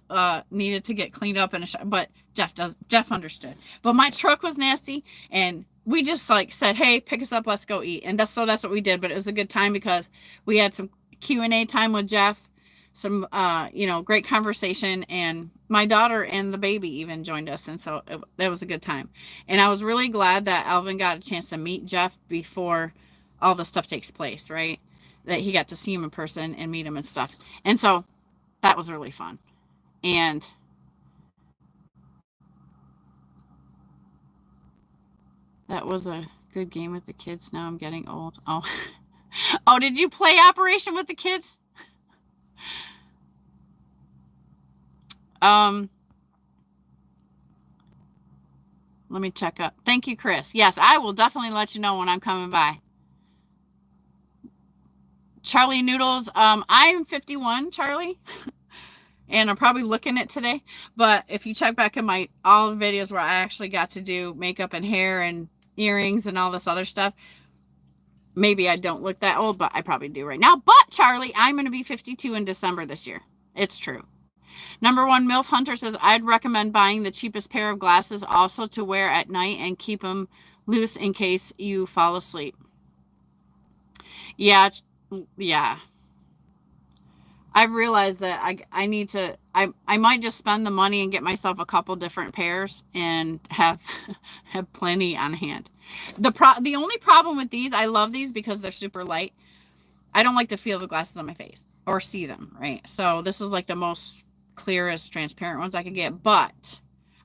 needed to get cleaned up but Jeff understood. But my truck was nasty, and we just like said, hey, pick us up, let's go eat. And that's what we did. But it was a good time because we had some Q&A time with Jeff, some great conversation, and my daughter and the baby even joined us. And so that was a good time. And I was really glad that Alvin got a chance to meet Jeff before all the stuff takes place, right? That he got to see him in person and meet him and stuff. And so that was really fun. And that was a good game with the kids. Now I'm getting old. Oh, did you play Operation with the kids? Let me check up. Thank you, Chris. Yes, I will definitely let you know when I'm coming by. Charlie Noodles, I'm 51, Charlie. and I'm probably looking at today. But if you check back in my all the videos where I actually got to do makeup and hair and earrings and all this other stuff, maybe I don't look that old, but I probably do right now. But Charlie, I'm going to be 52 in December this year. It's true. Number one, MILF Hunter says, I'd recommend buying the cheapest pair of glasses also to wear at night and keep them loose in case you fall asleep. Yeah. I've realized that I need to, I might just spend the money and get myself a couple different pairs and have plenty on hand. The only problem with these, I love these because they're super light. I don't like to feel the glasses on my face or see them, right? So this is like the most clearest, transparent ones I could get, but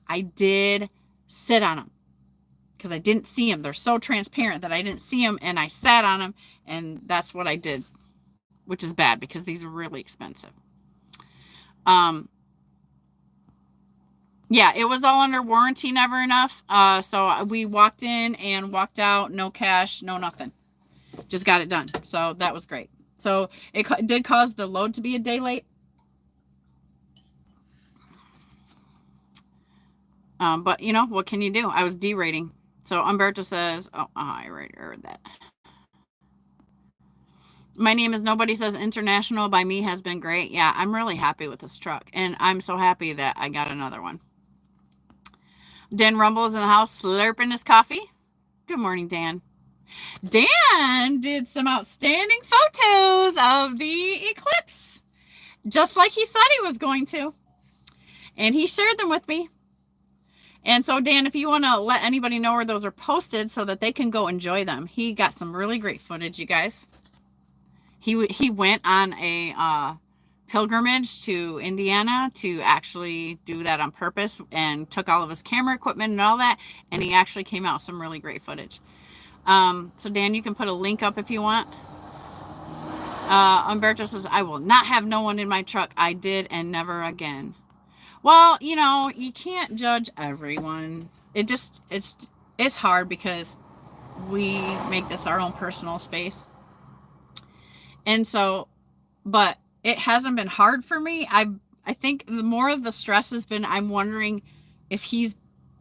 I did sit on them because I didn't see them. They're so transparent that I didn't see them, and I sat on them, and that's what I did, which is bad because these are really expensive. Yeah, it was all under warranty, never enough. So we walked in and walked out, no cash, no nothing. Just got it done. So that was great. So it did cause the load to be a day late. But you know, what can you do? I was derating. So Umberto says, oh, I already heard that. My name is Nobody says international by me has been great. Yeah, I'm really happy with this truck. And I'm so happy that I got another one. Dan Rumble is in the house slurping his coffee. Good morning, Dan. Dan did some outstanding photos of the eclipse, just like he said he was going to. And he shared them with me. And so, Dan, if you want to let anybody know where those are posted so that they can go enjoy them, he got some really great footage, you guys. He went on a pilgrimage to Indiana to actually do that on purpose and took all of his camera equipment and all that, and he actually came out with some really great footage. So, Dan, you can put a link up if you want. Umberto says, I will not have no one in my truck. I did and never again. Well, you know, you can't judge everyone. It's hard because we make this our own personal space. And so, but it hasn't been hard for me. I think the more of the stress has been, I'm wondering if he's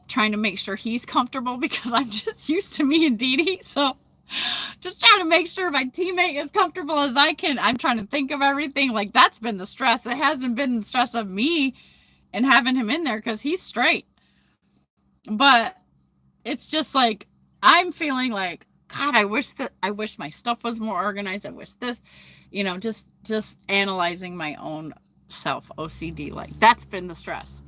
trying to make sure he's comfortable, because I'm just used to me and Dee Dee. So just trying to make sure my teammate is comfortable as I can. I'm trying to think of everything. Like, that's been the stress. It hasn't been the stress of me and having him in there because he's straight. But it's just like, I'm feeling like, God, I wish my stuff was more organized. I wish this, you know, just analyzing my own self, OCD. Like, that's been the stress.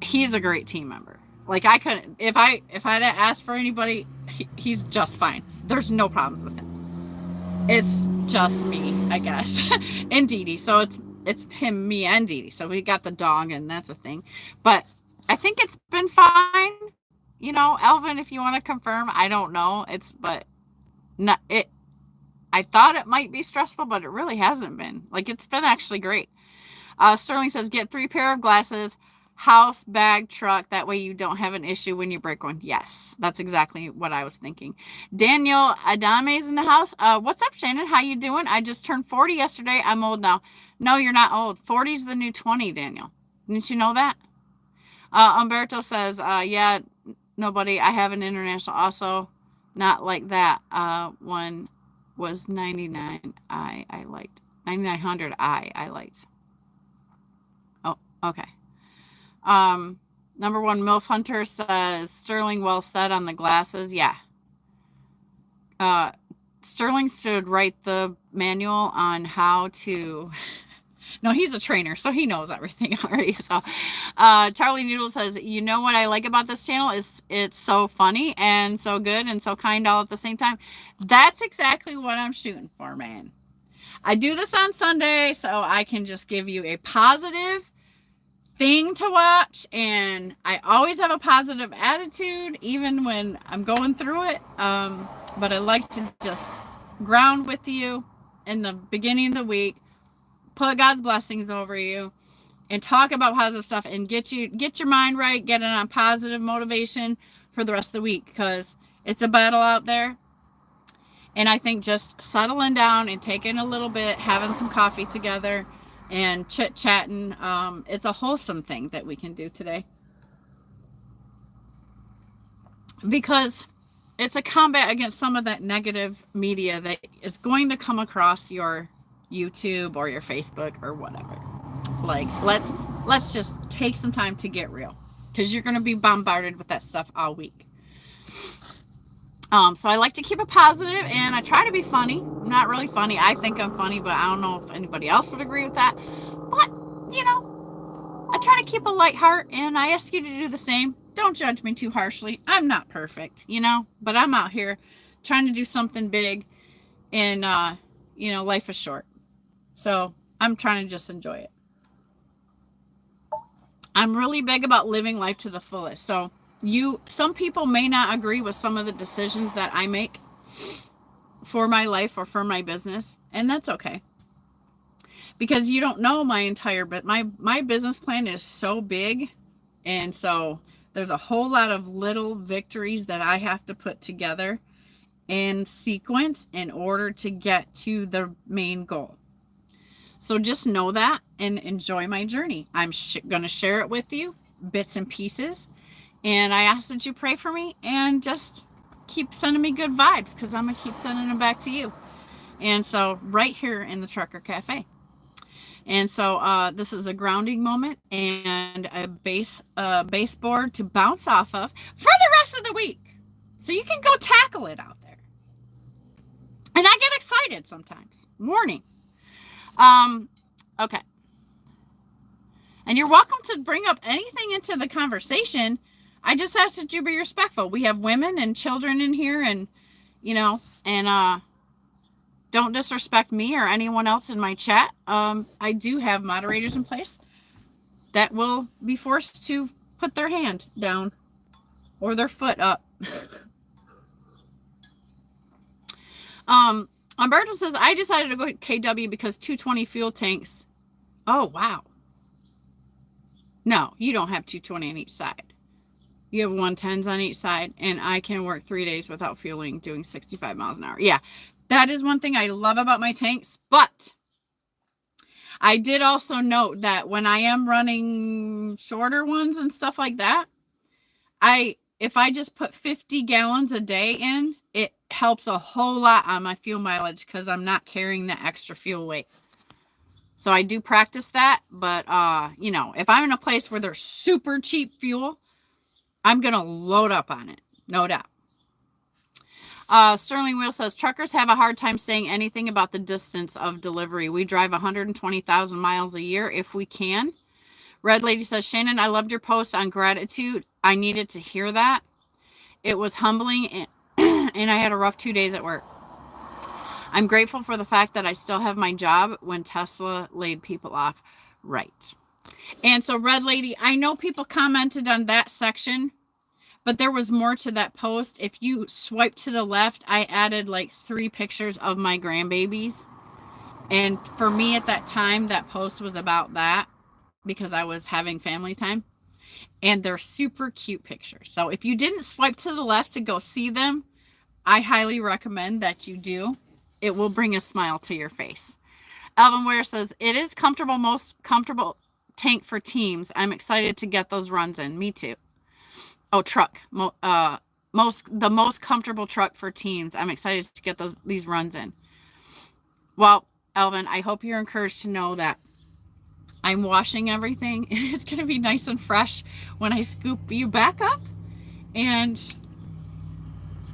He's a great team member. Like, I couldn't, if I had to ask for anybody, he's just fine. There's no problems with him. It's just me, I guess, and Dee Dee. So it's him, me, and Dee Dee. So we got the dog, and that's a thing. But I think it's been fine. You know, Elvin, if you want to confirm, I don't know. I thought it might be stressful, but it really hasn't been. Like, it's been actually great. Sterling says, get 3 pair of glasses, house, bag, truck. That way you don't have an issue when you break one. Yes, that's exactly what I was thinking. Daniel Adame is in the house. What's up, Shannon? How you doing? I just turned 40 yesterday. I'm old now. No, you're not old. 40 is the new 20, Daniel. Didn't you know that? Umberto says, yeah, nobody. I have an international also. Not like that. One was 99. I liked 9900. I liked. Oh, okay. Number one, MILF Hunter says, Sterling, well said on the glasses. Yeah. Sterling should write the manual on how to, no, he's a trainer, so he knows everything already. So, Charlie Noodle says, you know what I like about this channel is it's so funny and so good and so kind all at the same time. That's exactly what I'm shooting for, man. I do this on Sunday so I can just give you a positive thing to watch, and I always have a positive attitude even when I'm going through it, but I like to just ground with you in the beginning of the week, put God's blessings over you, and talk about positive stuff and get your mind right, get it on positive motivation for the rest of the week, because it's a battle out there. And I think just settling down and taking a little bit, having some coffee together, and chit-chatting. It's a wholesome thing that we can do today, because it's a combat against some of that negative media that is going to come across your YouTube or your Facebook or whatever. Like, let's just take some time to get real, because you're going to be bombarded with that stuff all week. So I like to keep it positive, and I try to be funny. I'm not really funny. I think I'm funny, but I don't know if anybody else would agree with that. But, you know, I try to keep a light heart, and I ask you to do the same. Don't judge me too harshly. I'm not perfect, you know, but I'm out here trying to do something big, and, you know, life is short. So I'm trying to just enjoy it. I'm really big about living life to the fullest. So some people may not agree with some of the decisions that I make for my life or for my business, and that's okay, because you don't know my entire, but my business plan is so big, and so there's a whole lot of little victories that I have to put together in sequence in order to get to the main goal. So just know that and enjoy my journey. I'm going to share it with you, bits and pieces. And I ask that you pray for me and just keep sending me good vibes, because I'm going to keep sending them back to you. And so right here in the Trucker Cafe. And so this is a grounding moment and a baseboard to bounce off of for the rest of the week. So you can go tackle it out there. And I get excited sometimes. Warning. Okay. And you're welcome to bring up anything into the conversation. I just ask that you be respectful. We have women and children in here, and, you know, and, don't disrespect me or anyone else in my chat. I do have moderators in place that will be forced to put their hand down or their foot up. Umberto says, I decided to go KW because 220 fuel tanks. Oh, wow. No, you don't have 220 on each side. You have 110s on each side, and I can work 3 days without fueling, doing 65 miles an hour. Yeah, that is one thing I love about my tanks, but I did also note that when I am running shorter ones and stuff like that, if I just put 50 gallons a day in, it helps a whole lot on my fuel mileage, because I'm not carrying the extra fuel weight. So I do practice that, but, you know, if I'm in a place where there's super cheap fuel, I'm going to load up on it. No doubt. Sterling Wheel says, truckers have a hard time saying anything about the distance of delivery. We drive 120,000 miles a year if we can. Red Lady says, Shannon, I loved your post on gratitude. I needed to hear that. It was humbling, and I had a rough 2 days at work. I'm grateful for the fact that I still have my job when Tesla laid people off. Right. And so, Red Lady, I know people commented on that section, but there was more to that post. If you swipe to the left, I added like 3 pictures of my grandbabies. And for me at that time, that post was about that, because I was having family time. And they're super cute pictures. So if you didn't swipe to the left to go see them, I highly recommend that you do. It will bring a smile to your face. Alvin Ware says, it is comfortable, most comfortable tank for teams. I'm excited to get those runs in. Me too. Oh, truck. The most comfortable truck for teams. I'm excited to get these runs in. Well, Alvin, I hope you're encouraged to know that I'm washing everything. It's going to be nice and fresh when I scoop you back up. And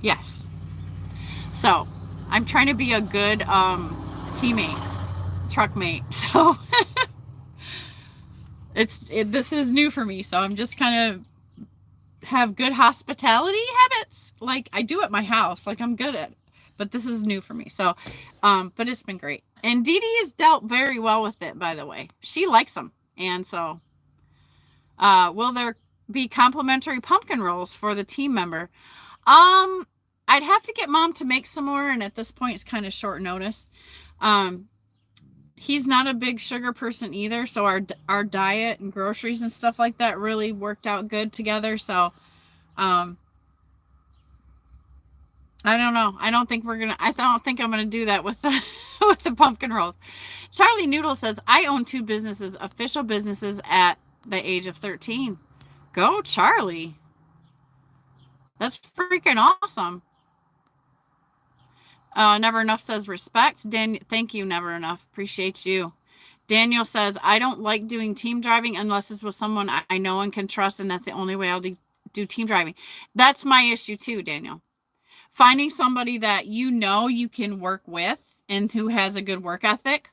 yes. So I'm trying to be a good teammate, truck mate. So this is new for me. So I'm just kind of have good hospitality habits. Like I do at my house, like I'm good at it, but this is new for me. So, but it's been great. And Dee Dee has dealt very well with it, by the way. She likes them. And so, will there be complimentary pumpkin rolls for the team member? I'd have to get Mom to make some more, and at this point it's kind of short notice. He's not a big sugar person either, so our diet and groceries and stuff like that really worked out good together. So I don't know. I don't think I'm gonna do that with the with the pumpkin rolls. Charlie Noodle says, I own 2 businesses, official businesses at the age of 13. Go, Charlie. That's freaking awesome. Never Enough says respect. Thank you, Never Enough. Appreciate you. Daniel says, I don't like doing team driving unless it's with someone I know and can trust, and that's the only way I'll do team driving. That's my issue too, Daniel. Finding somebody that you know you can work with and who has a good work ethic.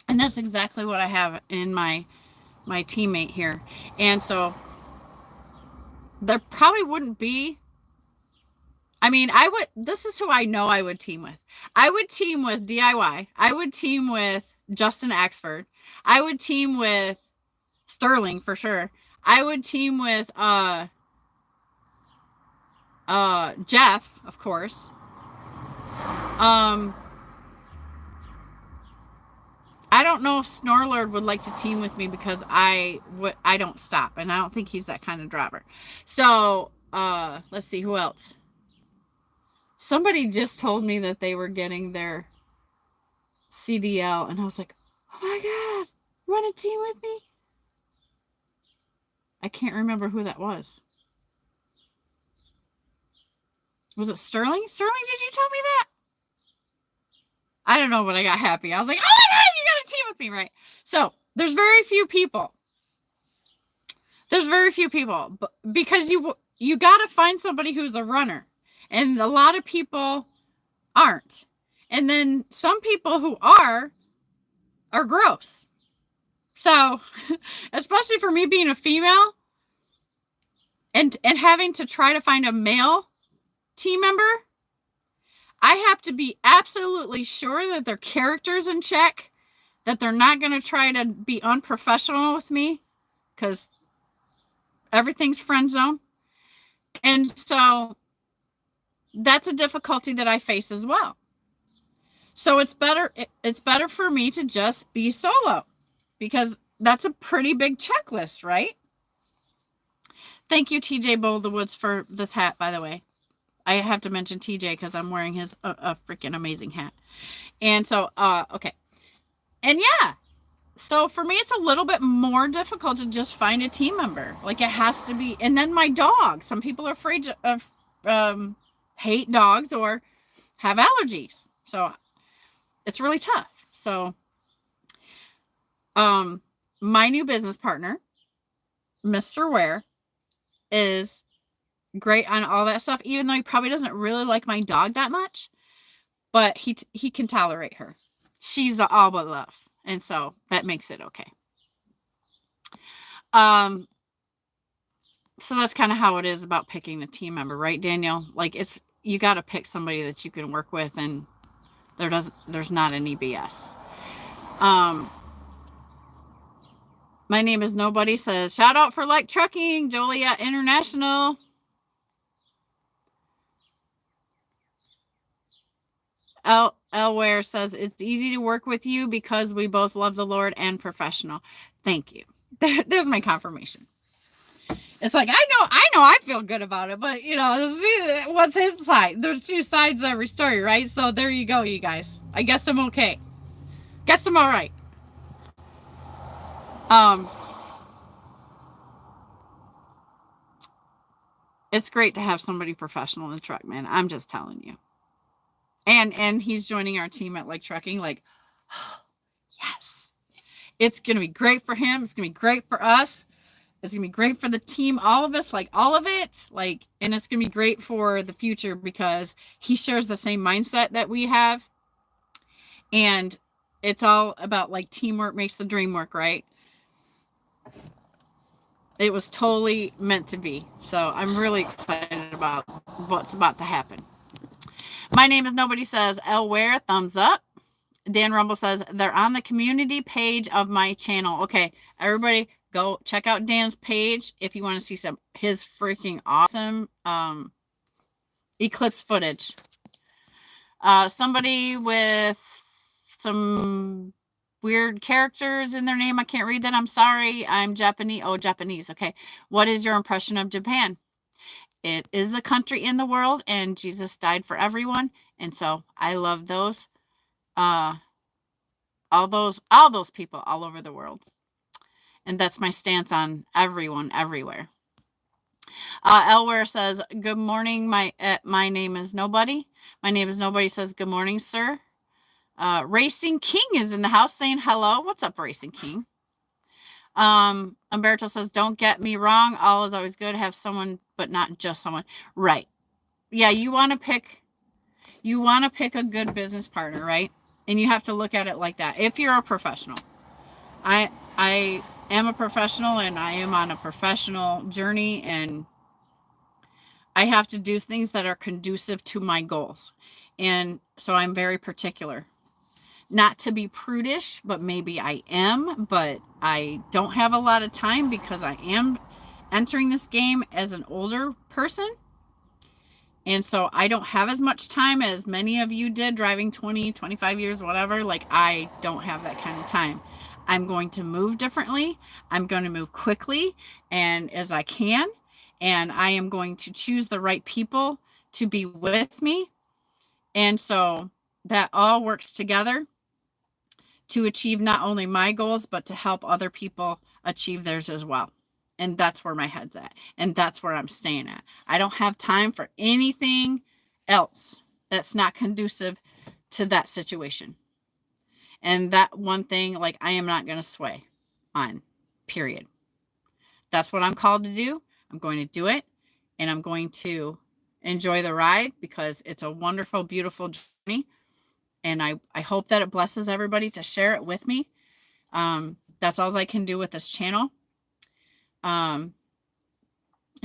And that's exactly what I have in my teammate here. And so there probably wouldn't be, I mean, this is who I know I would team with. I would team with DIY. I would team with Justin Axford. I would team with Sterling for sure. I would team with Jeff, of course. I don't know if SNORELORD would like to team with me because I don't stop, and I don't think he's that kind of driver. So let's see who else. Somebody just told me that they were getting their CDL, and I was like, oh my god, you want to team with me? I can't remember who that was. Was it Sterling? Sterling, did you tell me that? I don't know, but I got happy. I was like, oh my god, you got to team with me, right? So there's very few people. There's very few people, because you got to find somebody who's a runner, and a lot of people aren't. And then some people who are gross. So, especially for me being a female and having to try to find a male team member, I have to be absolutely sure that their character's in check, that they're not going to try to be unprofessional with me, because everything's friend zone. And so that's a difficulty that I face as well. So it's better for me to just be solo, because that's a pretty big checklist, right? Thank you, TJ Boulderwoods, for this hat, by the way. I have to mention TJ because I'm wearing his a freaking amazing hat. And so, okay. And yeah, so for me, it's a little bit more difficult to just find a team member. Like, it has to be. And then my dog. Some people are afraid of, hate dogs or have allergies. So it's really tough. So, my new business partner, Mr. Ware, is great on all that stuff, even though he probably doesn't really like my dog that much, but he can tolerate her. She's all but love, and so that makes it okay. So that's kind of how it is about picking a team member, right, Daniel? Like, you got to pick somebody that you can work with, and there's not any BS. My name is Nobody says, shout out for Like Trucking, Joliet International. Elware says, it's easy to work with you because we both love the Lord and professional. Thank you. There's my confirmation. It's like, I know I feel good about it, but what's his side? There's 2 sides to every story, right? So there you go, you guys. I guess I'm okay. Guess I'm all right. It's great to have somebody professional in the truck, man. I'm just telling you. And he's joining our team at Like Trucking. Like, oh, yes. It's going to be great for him. It's going to be great for us. It's going to be great for the team, all of us, like all of it. Like, and it's going to be great for the future because he shares the same mindset that we have. And it's all about, like, teamwork makes the dream work, right? It was totally meant to be. So I'm really excited about what's about to happen. My name is Nobody says, Elware, thumbs up. Dan Rumble says, they're on the community page of my channel. Okay, everybody go check out Dan's page if you want to see his freaking awesome eclipse footage. Somebody with some weird characters in their name. I can't read that. I'm sorry. I'm Japanese. Oh, Japanese. Okay. What is your impression of Japan? it is a country in the world, and Jesus died for everyone. And so I love those, all those people all over the world. And that's my stance on everyone, everywhere. Elware says, good morning. My name is Nobody. My name is Nobody says, good morning, sir. Racing King is in the house saying hello. What's up, Racing King? Umberto says, don't get me wrong. All is always good. Have someone, but not just someone. Right. Yeah. You want to pick a good business partner, right? And you have to look at it like that. If you're a professional, I am a professional, and I am on a professional journey, and I have to do things that are conducive to my goals. And so I'm very particular. Not to be prudish, but maybe I am, but I don't have a lot of time because I am entering this game as an older person. And so I don't have as much time as many of you did driving 20, 25 years, whatever. Like, I don't have that kind of time. I'm going to move differently. I'm going to move quickly and as I can. And I am going to choose the right people to be with me. And so that all works together to achieve not only my goals, but to help other people achieve theirs as well. And that's where my head's at. And that's where I'm staying at. I don't have time for anything else that's not conducive to that situation. And that one thing, like, I am not going to sway on, period. That's what I'm called to do. I'm going to do it. And I'm going to enjoy the ride because it's a wonderful, beautiful journey. And I hope that it blesses everybody to share it with me. That's all I can do with this channel. And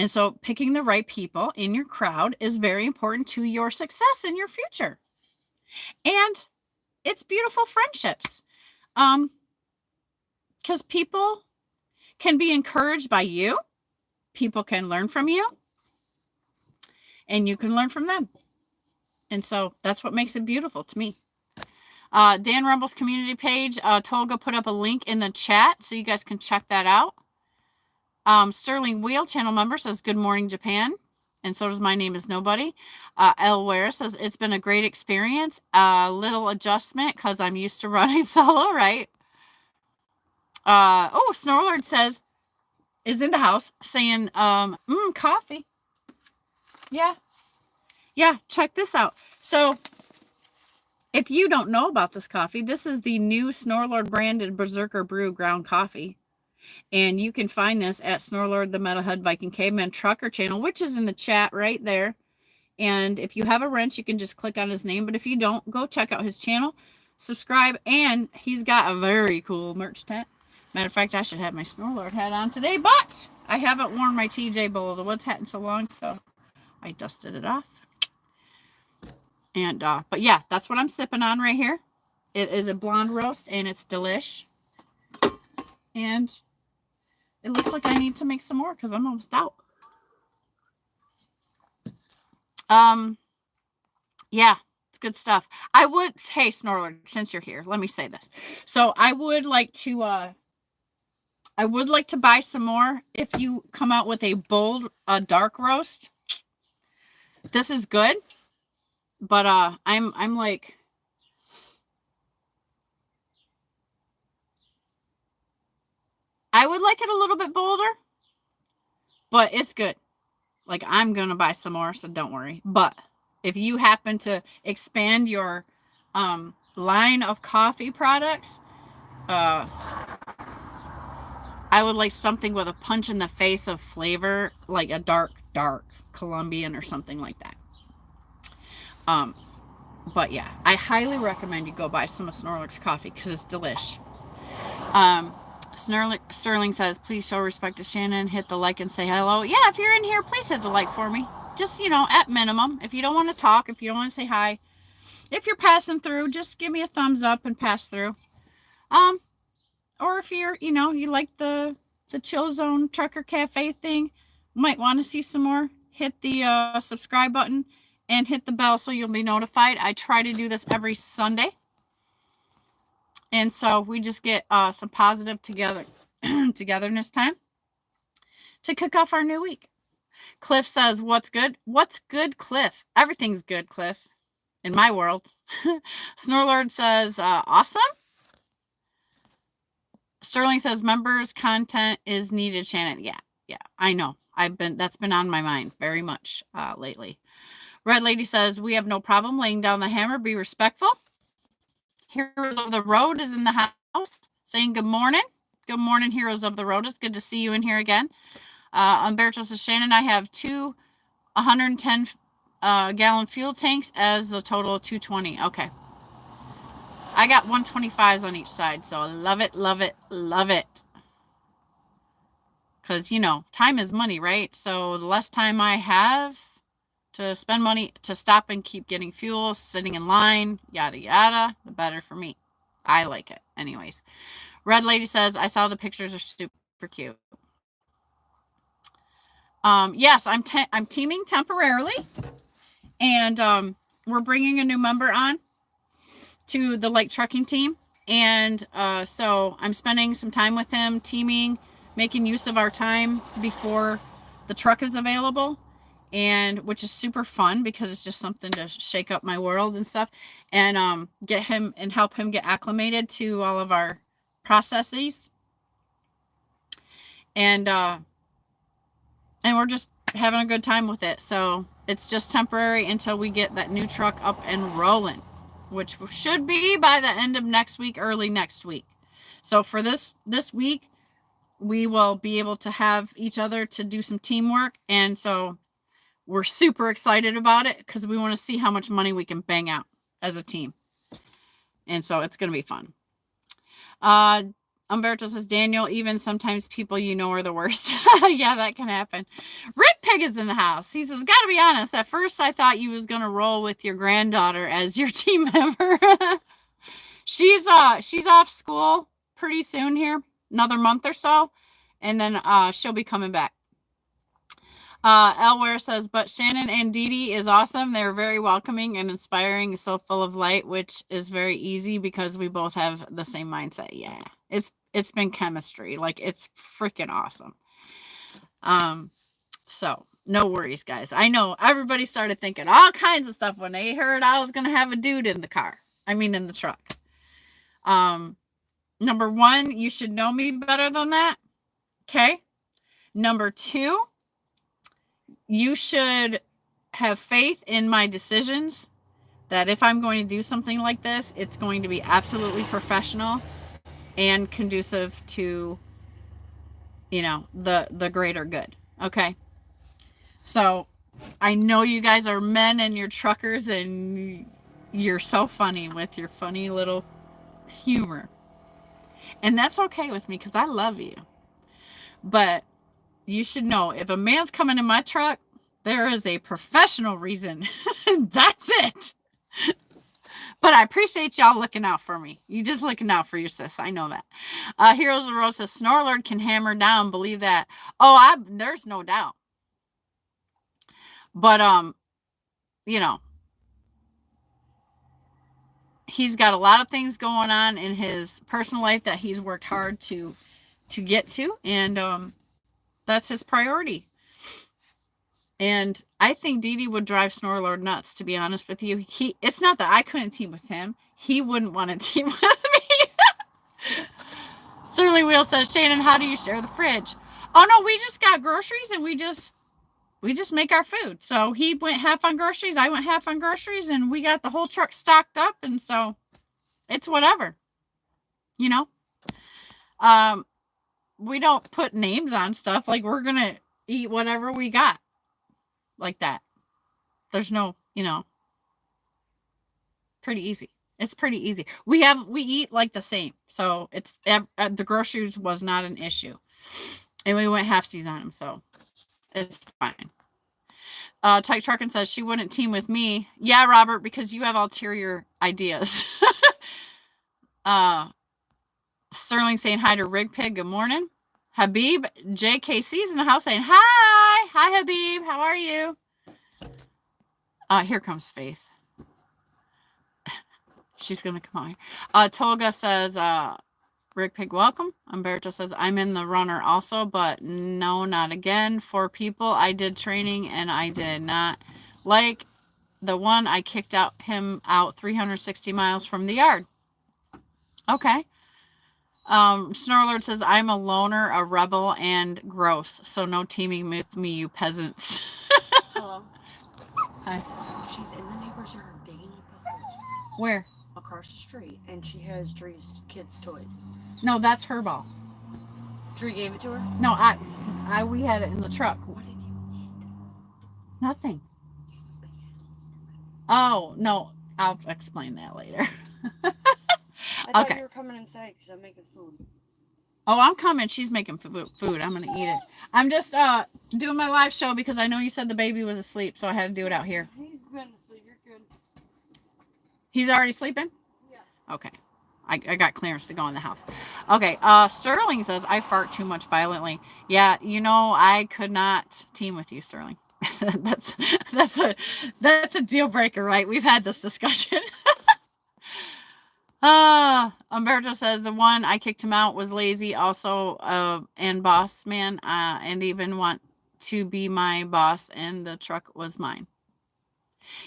so picking the right people in your crowd is very important to your success in your future. And it's beautiful friendships. Because people can be encouraged by you. People can learn from you. And you can learn from them. And so that's what makes it beautiful to me. Dan Rumble's community page, Tolga put up a link in the chat so you guys can check that out. Sterling Wheel, channel member, says, good morning, Japan. And so does my name is Nobody. Elware says, it's been a great experience. A little adjustment because I'm used to running solo, right? SNORELORD says, is in the house saying, coffee. Yeah. Yeah, check this out. So if you don't know about this coffee, this is the new SNORELORD branded Berserker Brew ground coffee. And you can find this at SNORELORD, the Metalhead Viking Caveman Trucker channel, which is in the chat right there. And if you have a wrench, you can just click on his name. But if you don't, go check out his channel, subscribe, and he's got a very cool merch tent. Matter of fact, I should have my SNORELORD hat on today, but I haven't worn my TJ Bull of the Woods hat in so long, so I dusted it off. And, but yeah, that's what I'm sipping on right here. It is a blonde roast, and it's delish. And it looks like I need to make some more because I'm almost out. Yeah, it's good stuff. Hey, SNORELORD, since you're here, let me say this. So I would like to buy some more if you come out with a bold, dark roast. This is good. But I'm like, I would like it a little bit bolder, but it's good. Like, I'm going to buy some more, so don't worry. But if you happen to expand your line of coffee products, I would like something with a punch in the face of flavor, like a dark Colombian or something like that. But yeah, I highly recommend you go buy some of SNORELORD's coffee because it's delish. Sterling says, please show respect to ShannAn. Hit the like and say hello. Yeah, if you're in here, please hit the like for me. Just, at minimum. If you don't want to talk, if you don't want to say hi, if you're passing through, just give me a thumbs up and pass through. Or if you're, you like the Chill Zone Trucker Cafe thing, might want to see some more, hit the subscribe button and hit the bell so you'll be notified. I try to do this every Sunday. And so we just get some positive togetherness time to kick off our new week. Cliff says, what's good? What's good, Cliff? Everything's good, Cliff, in my world. Snorelord says, awesome. Sterling says, members content is needed, Shannon. Yeah, I know. That's been on my mind very much lately. Red Lady says, we have no problem laying down the hammer. Be respectful. Heroes of the Road is in the house saying good morning. Good morning, Heroes of the Road. It's good to see you in here again. Umberto says, Shannon, I have two 110 gallon fuel tanks as a total of 220. Okay. I got 125s on each side, so love it, love it, love it. Because, you know, time is money, right? So the less time I have to spend money to stop and keep getting fuel, sitting in line, yada, yada, the better for me. I like it. Anyways, Red Lady says, I saw the pictures are super cute. Yes, I'm teaming temporarily, and we're bringing a new member on to the light trucking team. And so I'm spending some time with him, teaming, making use of our time before the truck is available. And which is super fun because it's just something to shake up my world and stuff, and get him and help him get acclimated to all of our processes. And we're just having a good time with it. So it's just temporary until we get that new truck up and rolling, which should be by the end of next week, early next week. So for this week, we will be able to have each other to do some teamwork. And so we're super excited about it because we want to see how much money we can bang out as a team. And so it's going to be fun. Umberto says, Daniel, even sometimes people you know are the worst. Yeah, that can happen. Rick Pig is in the house. He says, gotta be honest, at first I thought you was going to roll with your granddaughter as your team member. She's off school pretty soon here, another month or so, and then she'll be coming back. Elware says, but Shannon and Dee Dee is awesome. They're very welcoming and inspiring, so full of light, which is very easy because we both have the same mindset. Yeah, it's been chemistry. Like, it's freaking awesome. So no worries, guys. I know everybody started thinking all kinds of stuff when they heard I was going to have a dude in the car. I mean, in the truck. Number one, you should know me better than that. Okay. Number two, you should have faith in my decisions, that if I'm going to do something like this, it's going to be absolutely professional and conducive to, you know, the greater good. Okay. So I know you guys are men and you're truckers and you're so funny with your funny little humor. And that's okay with me because I love you. But you should know, if a man's coming in my truck, there is a professional reason. That's it. But I appreciate y'all looking out for me. You just looking out for your sis. I know that. Heroes of the Road says, Snorelord can hammer down. Believe that. Oh, there's no doubt. But, you know, he's got a lot of things going on in his personal life that he's worked hard to get to. And, that's his priority. And I think Dee Dee would drive Snorelord nuts, to be honest with you. It's not that I couldn't team with him. He wouldn't want to team with me. Surly Wheel says, Shannon, how do you share the fridge? Oh, no, we just got groceries and we just make our food. So he went half on groceries. I went half on groceries, and we got the whole truck stocked up. And so it's whatever, you know? We don't put names on stuff. Like, we're going to eat whatever we got. Like that. There's no, you know, pretty easy. It's pretty easy. We eat like the same. So it's, the groceries was not an issue. And we went halfsies on them. So it's fine. Tyke Truckin says she wouldn't team with me. Yeah, Robert, because you have ulterior ideas. Sterling saying hi to Rig Pig. Good morning. Habib JKC's in the house saying hi. Hi, Habib. How are you? Here comes Faith. She's going to come out here. Tolga says, Rick Pig, welcome. Umberto says, I'm in the runner also, but no, not again. 4 people. I did training and I did not like the one I kicked him out 360 miles from the yard. Okay. SNORELORD says, I'm a loner, a rebel, and gross. So no teaming with me, you peasants. Hello. Hi. She's in the neighbor's yard digging up a hole. Where? Across the street, and she has Dre's kids' toys. No, that's her ball. Dre gave it to her? No, we had it in the truck. What did you eat? Nothing. Oh, no. I'll explain that later. I thought Okay. you were coming inside because I'm making food. Oh, I'm coming. She's making food. I'm going to eat it. I'm just doing my live show because I know you said the baby was asleep, so I had to do it out here. He's been asleep. You're good. He's already sleeping? Yeah. Okay. I got clearance to go in the house. Okay. Sterling says, I fart too much violently. Yeah, you know, I could not team with you, Sterling. that's a deal breaker, right? We've had this discussion. Umberto says the one I kicked him out was lazy, also and boss man, and even want to be my boss, and the truck was mine.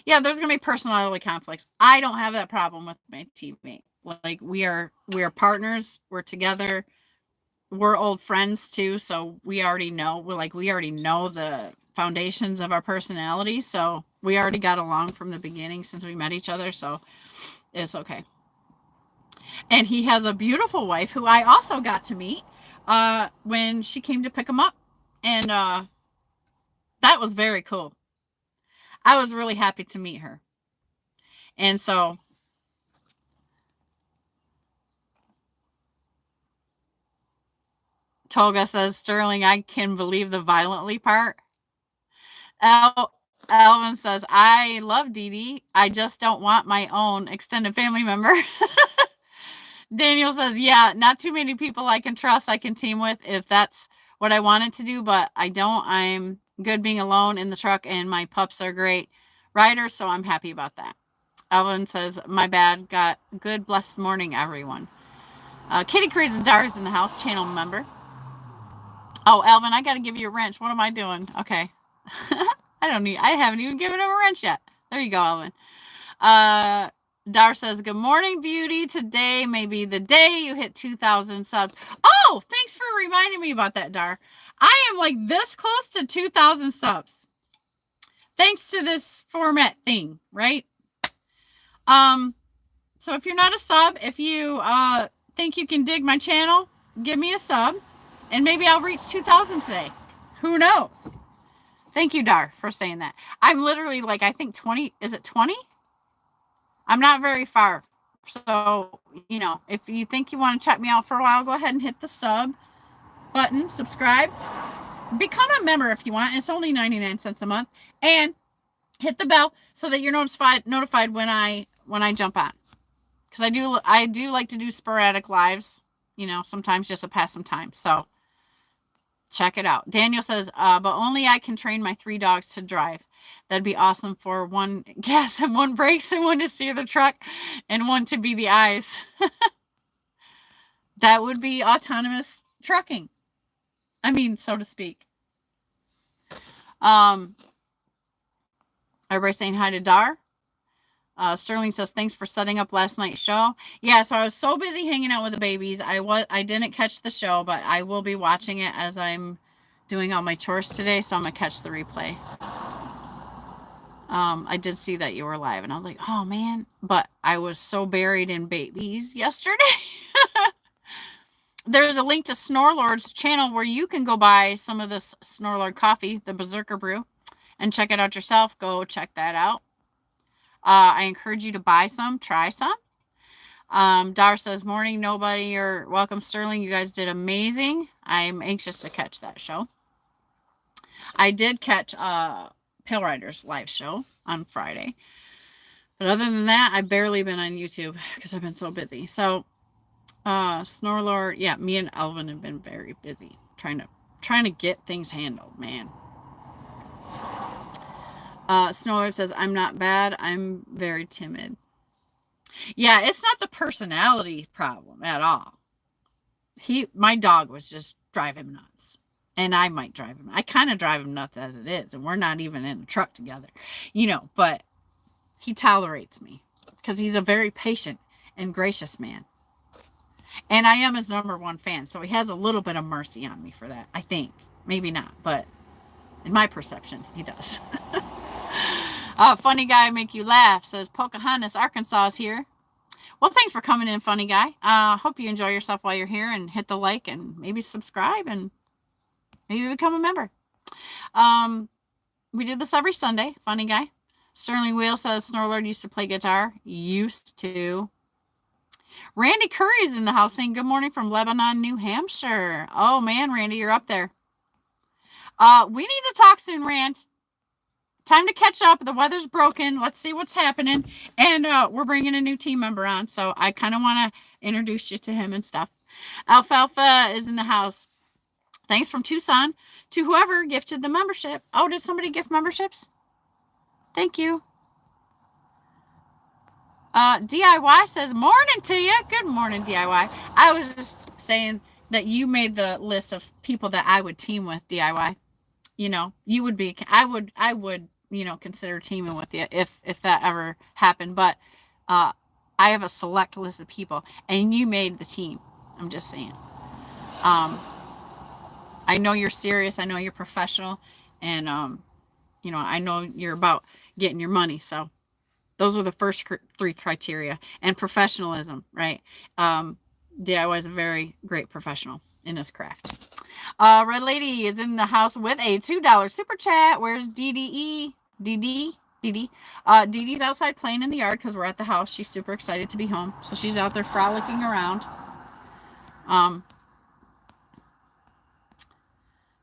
Yeah, there's gonna be personality conflicts. I don't have that problem with my teammate. Like we are partners. We're together. We're old friends too, so we already know. We already know the foundations of our personality. So we already got along from the beginning since we met each other. So it's okay. And he has a beautiful wife who I also got to meet when she came to pick him up. And that was very cool. I was really happy to meet her. And so Toga says, Sterling, I can believe the violently part. Alvin says, I love Dee Dee. I just don't want my own extended family member. Daniel says, yeah, not too many people I can trust, I can team with if that's what I wanted to do, but I don't. I'm good being alone in the truck, and my pups are great riders, so I'm happy about that. Alvin says, my bad. Got good blessed morning, everyone. Kitty Crazy Dars in the house, channel member. Oh, Alvin, I got to give you a wrench. What am I doing? Okay. I haven't even given him a wrench yet. There you go, Alvin. Dar says, good morning, beauty. Today may be the day you hit 2,000 subs. Oh, thanks for reminding me about that, Dar. I am like this close to 2,000 subs. Thanks to this format thing, right? So if you're not a sub, if you think you can dig my channel, give me a sub, and maybe I'll reach 2,000 today. Who knows? Thank you, Dar, for saying that. I'm literally like, I think 20. Is it 20? I'm not very far. So, you know, if you think you want to check me out for a while, go ahead and hit the sub button, subscribe, become a member if you want. It's only 99 cents a month, and hit the bell so that you're notified when I jump on. Because I do like to do sporadic lives, you know, sometimes just to pass some time. So check it out. Daniel says, but only I can train my 3 dogs to drive. That'd be awesome for 1 gas and 1 brakes and 1 to steer the truck and 1 to be the eyes. That would be autonomous trucking. I mean, so to speak. Everybody saying hi to Dar. Sterling says, thanks for setting up last night's show. Yeah, so I was so busy hanging out with the babies. I didn't catch the show, but I will be watching it as I'm doing all my chores today, so I'm going to catch the replay. I did see that you were live, and I was like, oh, man. But I was so buried in babies yesterday. There's a link to SNORELORD's channel where you can go buy some of this SNORELORD coffee, the Berserker Brew, and check it out yourself. Go check that out. I encourage you to buy some, try some. Dar says, morning, nobody. You're welcome, Sterling. You guys did amazing. I'm anxious to catch that show. I did catch Pale Rider's live show on Friday. But other than that, I've barely been on YouTube because I've been so busy. So, SNORELORD, yeah, me and Elvin have been very busy trying to get things handled, man. SNORELORD says, I'm not bad. I'm very timid. Yeah, it's not the personality problem at all. my dog was just driving him nuts. And I might drive him. I kind of drive him nuts as it is. And we're not even in a truck together, but he tolerates me because he's a very patient and gracious man. And I am his #1 fan. So he has a little bit of mercy on me for that, I think. Maybe not, but in my perception, he does. Funny guy make you laugh, says Pocahontas, Arkansas is here. Well, thanks for coming in, funny guy. Hope you enjoy yourself while you're here, and hit the like and maybe subscribe and maybe become a member. We do this every Sunday, funny guy. Sterling Wheel says Snorelord used to play guitar. Used to. Randy Curry's in the house saying good morning from Lebanon, New Hampshire. Oh man, Randy, you're up there. We need to talk soon, Rand. Time to catch up. The weather's broken. Let's see what's happening. And we're bringing a new team member on. So I kind of want to introduce you to him and stuff. Alfalfa is in the house. Thanks from Tucson to whoever gifted the membership. Oh, did somebody gift memberships? Thank you. DIY says, morning to you. Good morning, DIY. I was just saying that you made the list of people that I would team with, DIY. You would be, I would, consider teaming with you if that ever happened. But I have a select list of people, and you made the team. I'm just saying. I know you're serious. I know you're professional, and I know you're about getting your money. So those are the first 3 criteria, and professionalism, right? DIY is a very great professional in this craft. Red Lady is in the house with a $2 super chat. Where's DDE? Dee Dee's outside playing in the yard because we're at the house. She's super excited to be home, so she's out there frolicking around.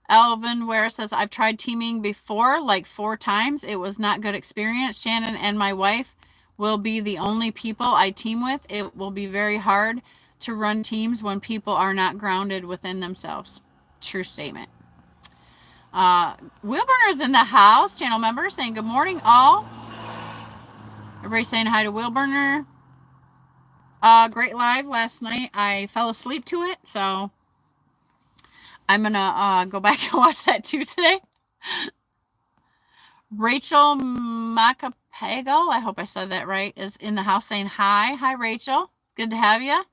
Elvin Ware says, I've tried teaming before, like 4 times. It was not good experience. Shannon and my wife will be the only people I team with. It will be very hard to run teams when people are not grounded within themselves. True statement. Wheelburner's in the house. Channel member saying good morning, all. Everybody saying hi to Wheelburner. Great live last night. I fell asleep to it, so I'm gonna go back and watch that too today. Rachel Macapago, I hope I said that right, is in the house saying hi. Hi, Rachel. Good to have you.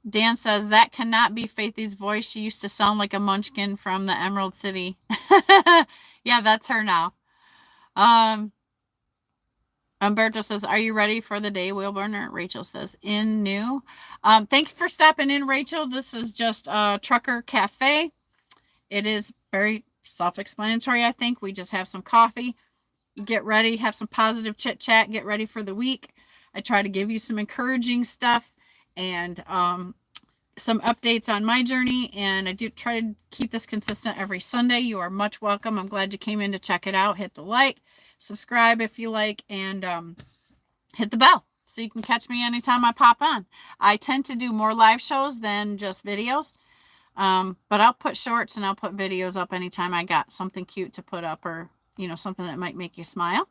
Dan says, that cannot be Faithy's voice. She used to sound like a munchkin from the Emerald City. Yeah, that's her now. Umberto says, are you ready for the day, Wheelburner? Rachel says, in new. Thanks for stopping in, Rachel. This is just a Trucker Cafe. It is very self-explanatory, I think. We just have some coffee, get ready, have some positive chit-chat, get ready for the week. I try to give you some encouraging stuff and some updates on my journey, and I do try to keep this consistent every Sunday. You are much welcome. I'm glad you came in to check it out. Hit the like, subscribe if you like, and hit the bell so you can catch me anytime I pop on. I tend to do more live shows than just videos, but I'll put shorts and I'll put videos up anytime I got something cute to put up, or something that might make you smile.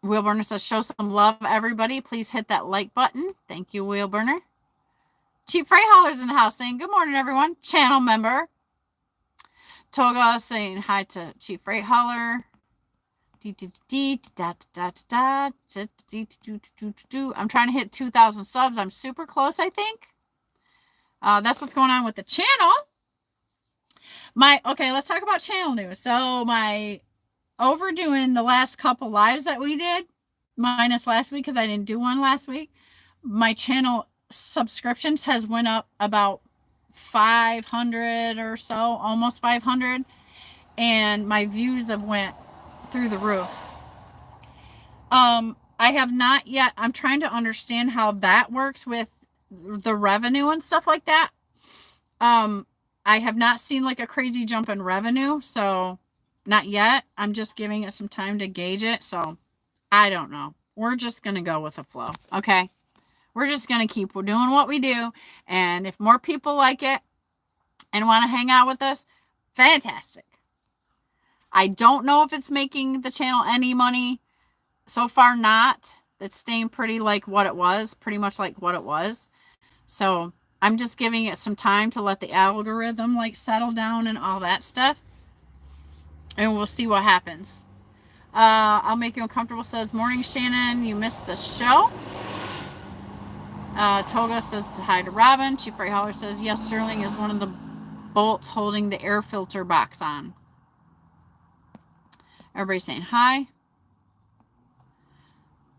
Wheelburner says, show some love, everybody. Please hit that like button. Thank you, Wheelburner. Cheap Freight Haulers in the house saying, good morning, everyone. Channel member. Toga saying hi to Cheap Freight Hauler. I'm trying to hit 2,000 subs. I'm super close, I think. That's what's going on with the channel. Okay, let's talk about channel news. So my overdoing the last couple lives that we did, minus last week because I didn't do one last week. My channel subscriptions has went up about 500 or so, almost 500, and my views have went through the roof. I have not yet. I'm trying to understand how that works with the revenue and stuff like that. I have not seen like a crazy jump in revenue, so not yet. I'm just giving it some time to gauge it. So I don't know. We're just going to go with the flow. Okay. We're just going to keep doing what we do. And if more people like it and want to hang out with us, fantastic. I don't know if it's making the channel any money. So far, not. It's staying pretty like what it was, pretty much like what it was. So I'm just giving it some time to let the algorithm like settle down and all that stuff. And we'll see what happens. I'll make you uncomfortable says, morning Shannon, you missed the show. Toga says hi to Robin. Chief Ray Holler says, yes, Sterling is one of the bolts holding the air filter box on. Everybody saying hi.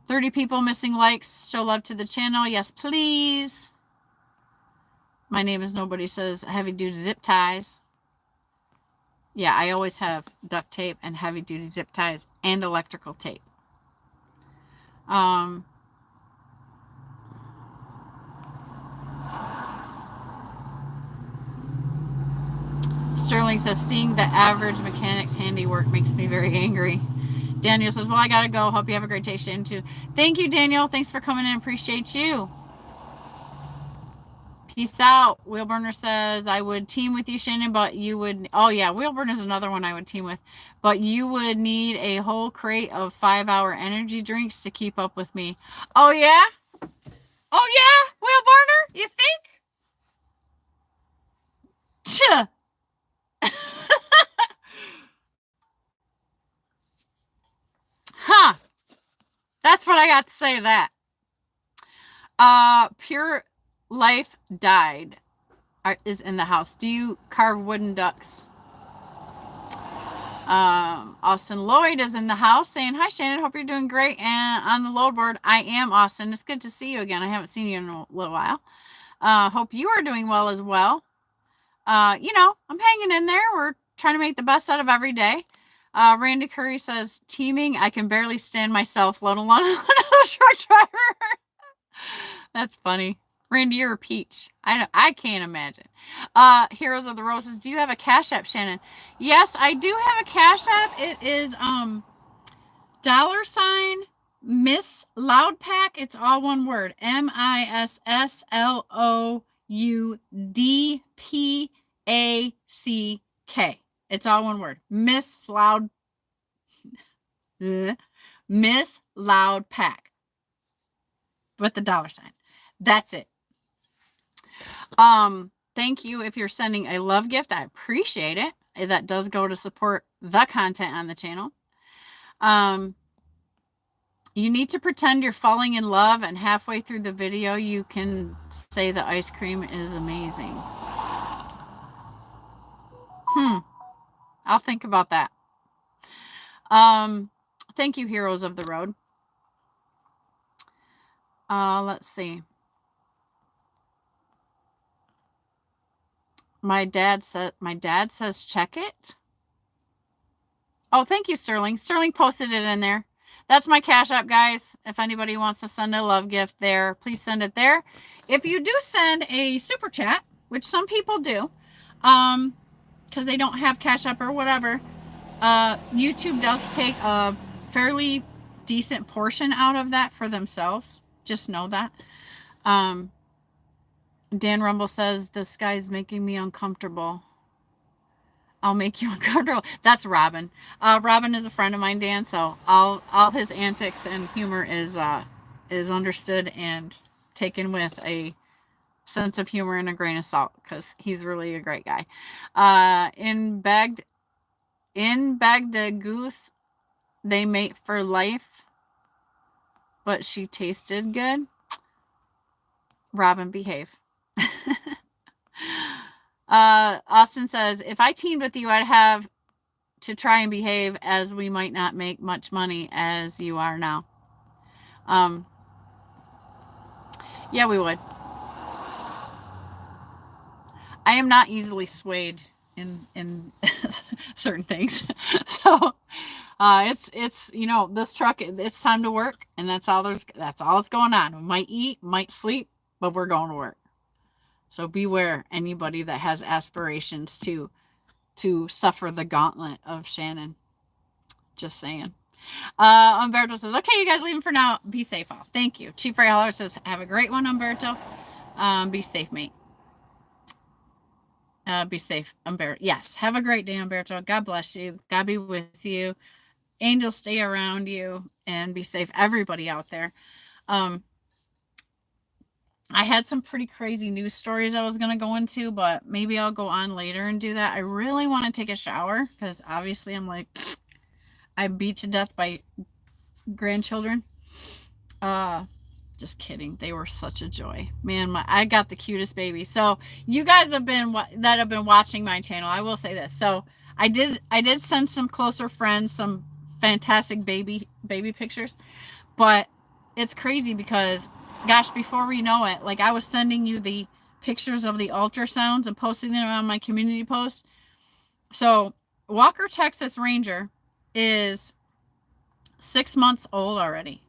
30 people missing likes. Show love to the channel. Yes, please. My name is Nobody says heavy duty zip ties. Yeah, I always have duct tape and heavy duty zip ties and electrical tape. Sterling says, seeing the average mechanic's handiwork makes me very angry. Daniel says, well, I gotta go. Hope you have a great day, Shannon, too. Thank you, Daniel. Thanks for coming in. Appreciate you. Peace out. Wheelburner says, I would team with you, Shannon, but you would... Oh, yeah. Wheelburner's another one I would team with. But you would need a whole crate of 5-hour energy drinks to keep up with me. Oh, yeah? Oh, yeah? Wheelburner? You think? Tch. Huh. That's what I got to say to that. Pure Life Died is in the house. Do you carve wooden ducks? Austin Lloyd is in the house saying, hi, Shannon. Hope you're doing great. And on the load board, I am, Austin. It's good to see you again. I haven't seen you in a little while. Hope you are doing well as well. You know, I'm hanging in there. We're trying to make the best out of every day. Randy Curry says, teaming, I can barely stand myself, let alone another truck driver. That's funny. Randy, you're a peach. I can't imagine. Heroes of the Roses, do you have a Cash App, Shannon? Yes, I do have a Cash App. It is $ Miss Loud Pack. It's all one word. MISSLOUDPACK. It's all one word. Miss Loud Pack. With the $. That's it. Thank you if you're sending a love gift. I appreciate it. That does go to support the content on the channel. You need to pretend you're falling in love, and halfway through the video, you can say the ice cream is amazing. I'll think about that. Thank you, Heroes of the Road. Let's see. My dad says check it. Oh, thank you, Sterling. Sterling posted it in there. That's my Cash App, guys. If anybody wants to send a love gift there, please send it there. If you do send a super chat, which some people do, because they don't have Cash App or whatever, YouTube does take a fairly decent portion out of that for themselves. Just know that. Dan Rumble says, this guy's making me uncomfortable. I'll make you uncomfortable. That's Robin. Robin is a friend of mine, Dan, so all his antics and humor is understood and taken with a sense of humor and a grain of salt, because he's really a great guy. In Baghdad Goose, they mate for life, but she tasted good. Robin, behave. Austin says, if I teamed with you, I'd have to try and behave, as we might not make much money as you are now. Yeah, we would. I am not easily swayed in certain things. So it's you know, this truck, it's time to work, and that's all that's going on. We might eat, might sleep, but we're going to work. So beware anybody that has aspirations to suffer the gauntlet of Shannon. Just saying. Umberto says, okay, you guys leaving for now. Be safe all. Thank you. Chief Ray Holler says, have a great one, Umberto. Be safe, mate. Be safe, Umberto. Yes, have a great day, Umberto. God bless you. God be with you. Angels stay around you and be safe. Everybody out there. I had some pretty crazy news stories I was going to go into, but maybe I'll go on later and do that. I really want to take a shower because obviously I'm like, I'm beat to death by grandchildren. Just kidding. They were such a joy. Man, I got the cutest baby. So you guys have been watching my channel. I will say this. So I did send some closer friends some fantastic baby pictures, but it's crazy because gosh, before we know it, like I was sending you the pictures of the ultrasounds and posting them on my community post. So Walker, Texas Ranger is 6 months old already.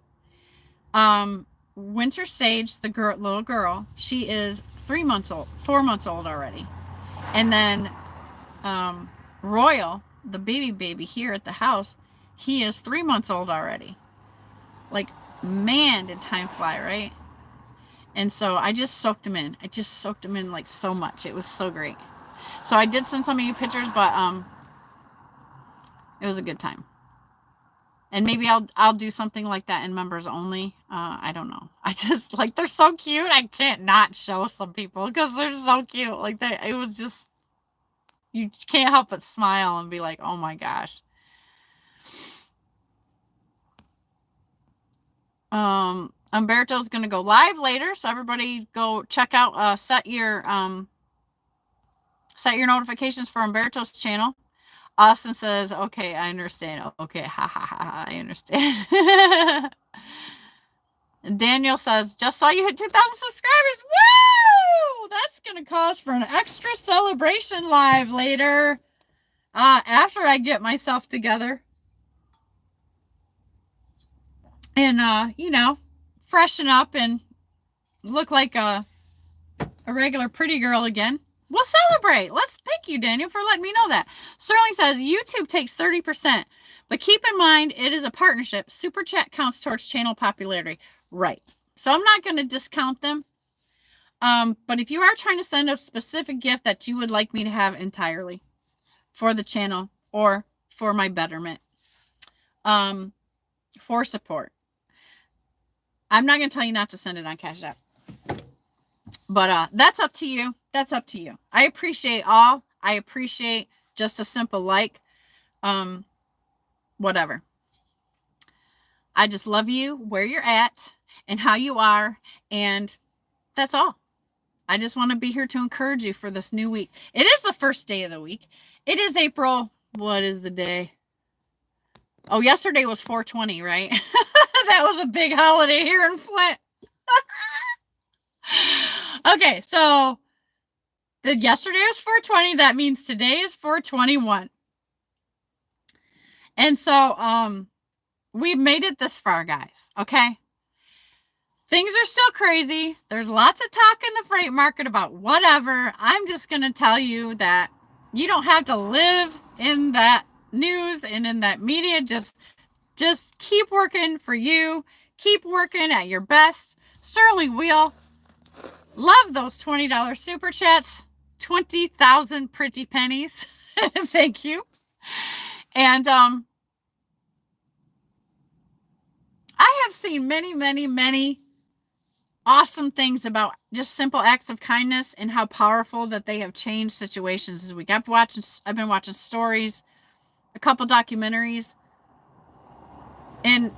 Winter Sage, the little girl, she is 4 months old already. And then Royal, the baby here at the house, he is 3 months old already. Like, man, did time fly, right? And so I just soaked him in. I just soaked him in like so much. It was so great. So I did send some of you pictures, but it was a good time. And maybe I'll do something like that in members only. I don't know. I just like, they're so cute. I can't not show some people because they're so cute. Like it was just, you can't help but smile and be like, oh my gosh. Umberto's going to go live later. So everybody go check out, set your notifications for Umberto's channel. Austin says, okay, I understand. Okay, ha ha ha ha, I understand. And Daniel says, just saw you hit 2,000 subscribers. Woo! That's going to cause for an extra celebration live later. After I get myself together. And, you know, freshen up and look like a regular pretty girl again. We'll celebrate. Thank you, Daniel, for letting me know that. Sterling says YouTube takes 30%, but keep in mind it is a partnership. Super chat counts towards channel popularity. Right. So I'm not going to discount them. But if you are trying to send a specific gift that you would like me to have entirely for the channel or for my betterment, for support, I'm not going to tell you not to send it on Cash App. But that's up to you. That's up to you. I appreciate all. I appreciate just a simple like. Whatever. I just love you where you're at and how you are. And that's all. I just want to be here to encourage you for this new week. It is the first day of the week. It is April. What is the day? Oh, yesterday was 4/20, right? That was a big holiday here in Flint. Okay, so yesterday was 4/20. That means today is 4/21. And so we've made it this far, guys. Okay. Things are still crazy. There's lots of talk in the freight market about whatever. I'm just going to tell you that you don't have to live in that news and in that media. Just keep working for you. Keep working at your best. Sterling Wheel. Love those $20 super chats. 20,000 pretty pennies. Thank you. And I have seen many, many, many awesome things about just simple acts of kindness and how powerful that they have changed situations this week. I've been watching stories, a couple documentaries, and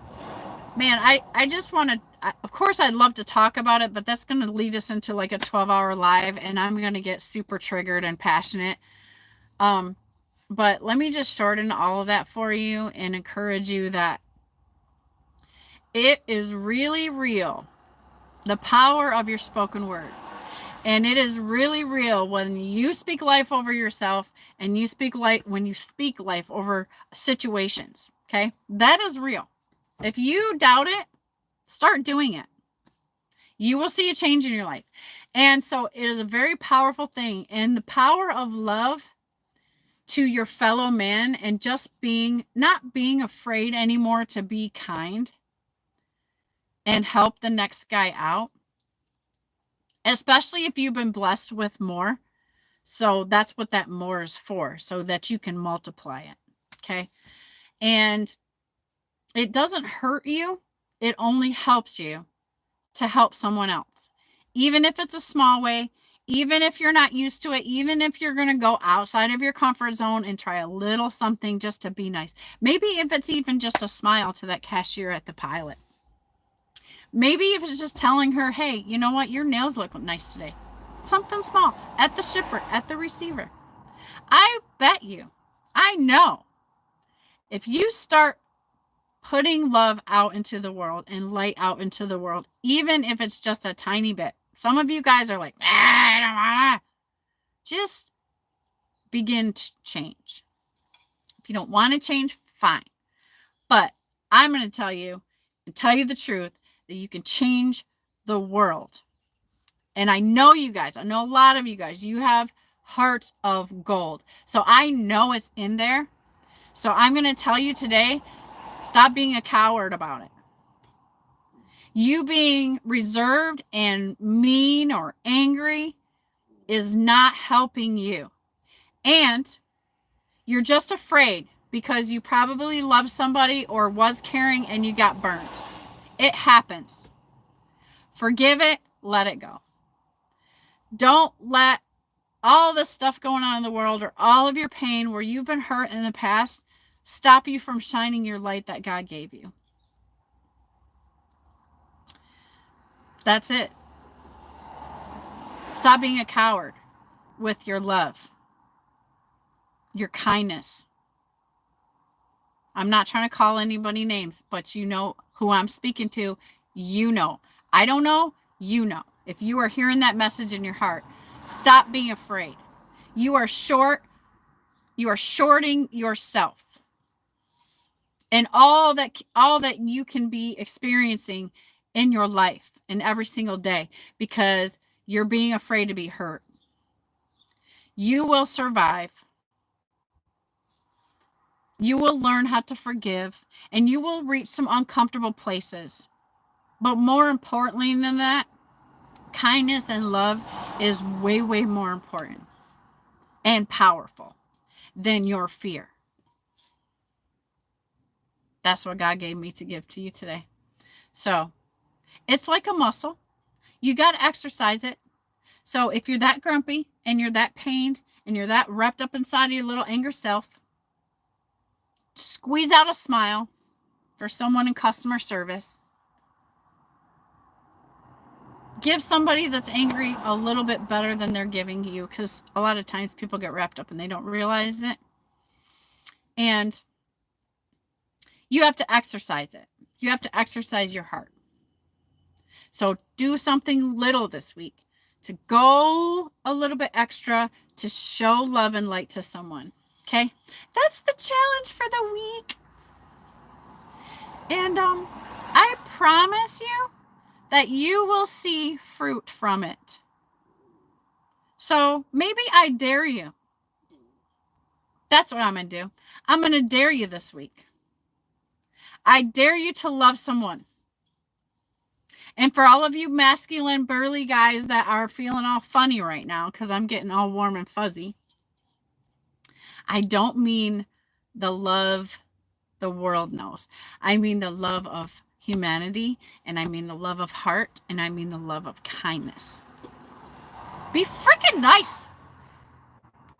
man, I just want to, of course I'd love to talk about it, but that's going to lead us into like a 12-hour live and I'm going to get super triggered and passionate. But let me just shorten all of that for you and encourage you that it is really real. The power of your spoken word. And it is really real when you speak life over yourself and you speak life when you speak life over situations. Okay. That is real. If you doubt it, start doing it. You will see a change in your life. And so it is a very powerful thing. And the power of love to your fellow man and just not being afraid anymore to be kind and help the next guy out, especially if you've been blessed with more. So that's what that more is for, so that you can multiply it. Okay. And It doesn't hurt you. It only helps you to help someone else. Even if it's a small way, even if you're not used to it, even if you're going to go outside of your comfort zone and try a little something just to be nice. Maybe if it's even just a smile to that cashier at the Pilot. Maybe if it's just telling her, hey, you know what? Your nails look nice today. Something small at the shipper, at the receiver. I bet you, I know, if you start putting love out into the world and light out into the world, even if it's just a tiny bit. Some of you guys are like, I don't wanna. Just begin to change. If you don't want to change, fine. But I'm going to tell you the truth that you can change the world. And I know you guys, I know a lot of you guys, you have hearts of gold. So I know it's in there. So I'm going to tell you today, stop being a coward about it. You being reserved and mean or angry is not helping you. And you're just afraid because you probably loved somebody or was caring and you got burned. It happens. Forgive it, let it go. Don't let all the stuff going on in the world or all of your pain where you've been hurt in the past stop you from shining your light that God gave you. That's it. Stop being a coward with your love, your kindness. I'm not trying to call anybody names, but you know who I'm speaking to. You know. I don't know. You know. If you are hearing that message in your heart, stop being afraid. You are shorting yourself. And all that you can be experiencing in your life and every single day because you're being afraid to be hurt. You will survive. You will learn how to forgive, and you will reach some uncomfortable places. But more importantly than that, kindness and love is way, way more important and powerful than your fear. That's what God gave me to give to you today. So it's like a muscle. You got to exercise it. So if you're that grumpy and you're that pained and you're that wrapped up inside of your little anger self, squeeze out a smile for someone in customer service. Give somebody that's angry a little bit better than they're giving you, because a lot of times people get wrapped up and they don't realize it. And you have to exercise it. You have to exercise your heart. So do something little this week to go a little bit extra to show love and light to someone. Okay? That's the challenge for the week. And I promise you that you will see fruit from it. So maybe I dare you. That's what I'm going to do. I'm going to dare you this week. I dare you to love someone. And for all of you masculine, burly guys that are feeling all funny right now, because I'm getting all warm and fuzzy, I don't mean the love the world knows. I mean the love of humanity, and I mean the love of heart, and I mean the love of kindness. Be freaking nice.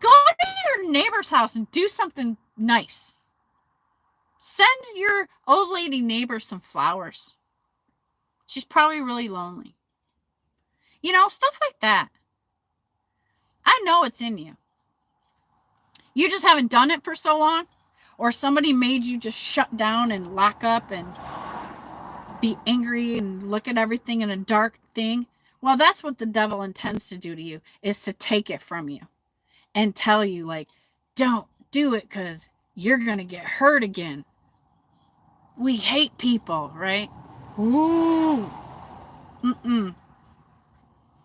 Go to your neighbor's house and do something nice. Send your old lady neighbor some flowers. She's probably really lonely. You know, stuff like that. I know it's in you. You just haven't done it for so long, or somebody made you just shut down and lock up and be angry and look at everything in a dark thing. Well, that's what the devil intends to do to you, is to take it from you and tell you, like, don't do it because you're going to get hurt again. We hate people, right? Ooh.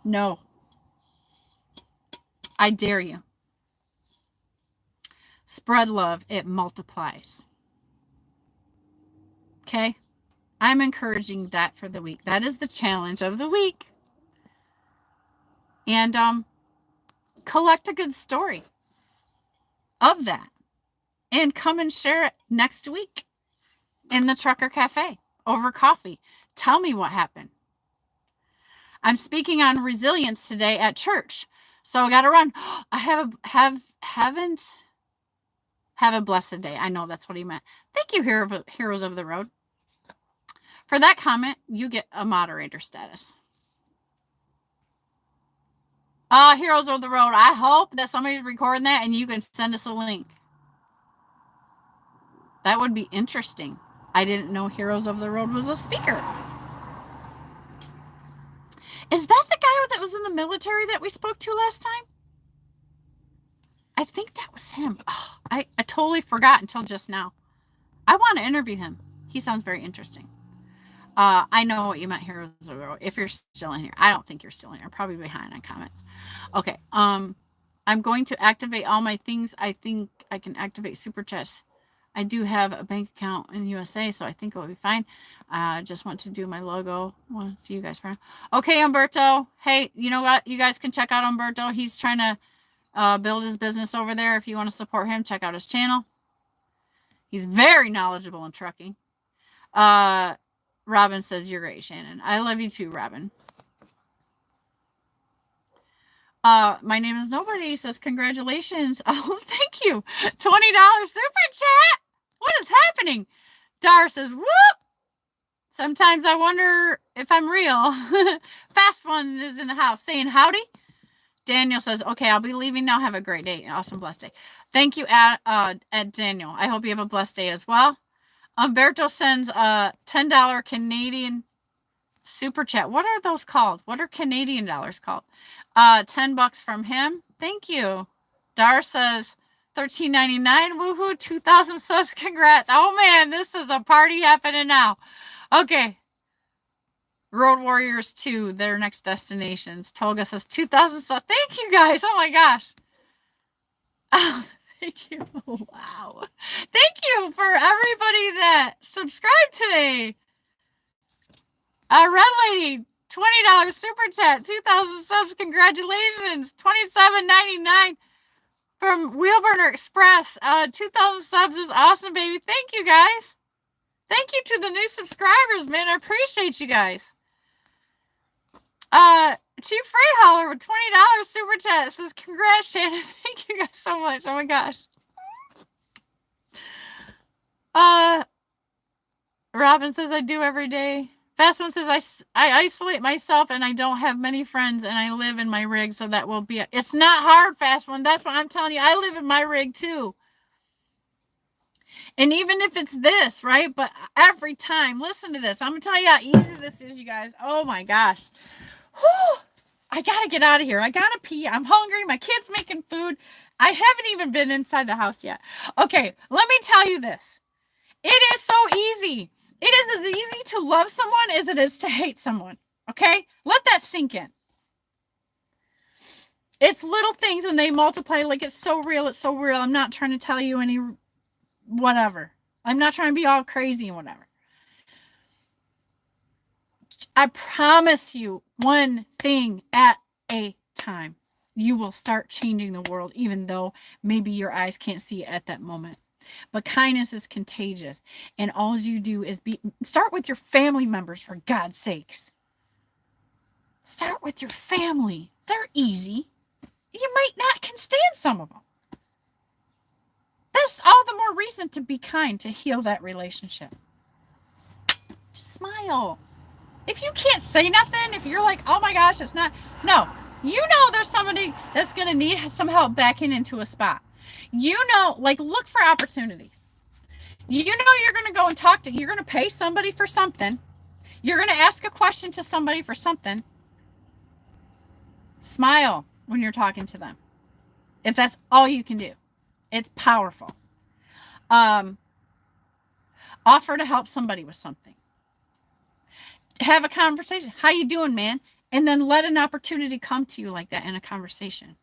No. I dare you. Spread love. It multiplies. Okay? I'm encouraging that for the week. That is the challenge of the week. And collect a good story of that. And come and share it next week. in the trucker cafe over coffee. Tell me what happened. I'm speaking on resilience today at church, so I got to run. I haven't have a blessed day. I know that's what he meant. Thank you, Heroes of the Road. For that comment, you get a moderator status. Heroes of the Road. I hope that somebody's recording that and you can send us a link. That would be interesting. I didn't know Heroes of the Road was a speaker. Is that the guy that was in the military that we spoke to last time? I think that was him. Oh, I totally forgot until just now. I want to interview him. He sounds very interesting. I know what you meant, Heroes of the Road. If you're still in here. I don't think you're still in here. Probably behind on comments. Okay. I'm going to activate all my things. I think I can activate Super Chats. I do have a bank account in the USA, so I think it will be fine. Just want to do my logo. Want to see you guys for now. Okay, Umberto. Hey, you know what? You guys can check out Umberto. He's trying to build his business over there. If you want to support him, check out his channel. He's very knowledgeable in trucking. Robin says, you're great, Shannon. I love you too, Robin. My name is Nobody. He says, congratulations. Oh, thank you. $20 super chat. What is happening? Dar says, whoop. Sometimes I wonder if I'm real. Fast One is in the house saying howdy. Daniel says, okay, I'll be leaving now. Have a great day. Awesome, blessed day. Thank you, Daniel. I hope you have a blessed day as well. Umberto sends a $10 Canadian super chat. What are those called? What are Canadian dollars called? $10 from him. Thank you. Dar says $13.99. Woohoo, 2,000 subs. Congrats. Oh man, this is a party happening now. Okay. Road Warriors 2, their next destinations. Tolga says 2,000 subs. Thank you guys. Oh my gosh. Oh, thank you. Wow. Thank you for everybody that subscribed today. Red Lady, $20 super chat, 2,000 subs. Congratulations. $27.99 from Wheelburner Express. 2,000 subs is awesome, baby. Thank you, guys. Thank you to the new subscribers, man. I appreciate you guys. Chief Freyholler with $20 super chat says, congrats, Shannon. Thank you guys so much. Oh my gosh. Robin says, I do every day. Fast One says, I isolate myself and I don't have many friends and I live in my rig, so that will be it's not hard, Fast One. That's what I'm telling you. I live in my rig too. And even if it's this, right? But every time, listen to this. I'm going to tell you how easy this is, you guys. Oh my gosh. Whew. I got to get out of here. I got to pee. I'm hungry. My kid's making food. I haven't even been inside the house yet. Okay, let me tell you this. It is so easy. It is as easy to love someone as it is to hate someone. Okay? Let that sink in. It's little things and they multiply like it's so real. It's so real. I'm not trying to tell you any whatever. I'm not trying to be all crazy and whatever. I promise you, one thing at a time. You will start changing the world, even though maybe your eyes can't see it at that moment. But kindness is contagious. And all you do is start with your family members, for God's sakes. Start with your family. They're easy. You might not can stand some of them. That's all the more reason to be kind, to heal that relationship. Just smile. If you can't say nothing, if you're like, oh my gosh, it's not. No, you know there's somebody that's going to need some help backing into a spot. You know, like look for opportunities. You know you're going to go and talk to, you're going to pay somebody for something. You're going to ask a question to somebody for something. Smile when you're talking to them. If that's all you can do. It's powerful. Offer to help somebody with something. Have a conversation. How you doing, man? And then let an opportunity come to you like that in a conversation.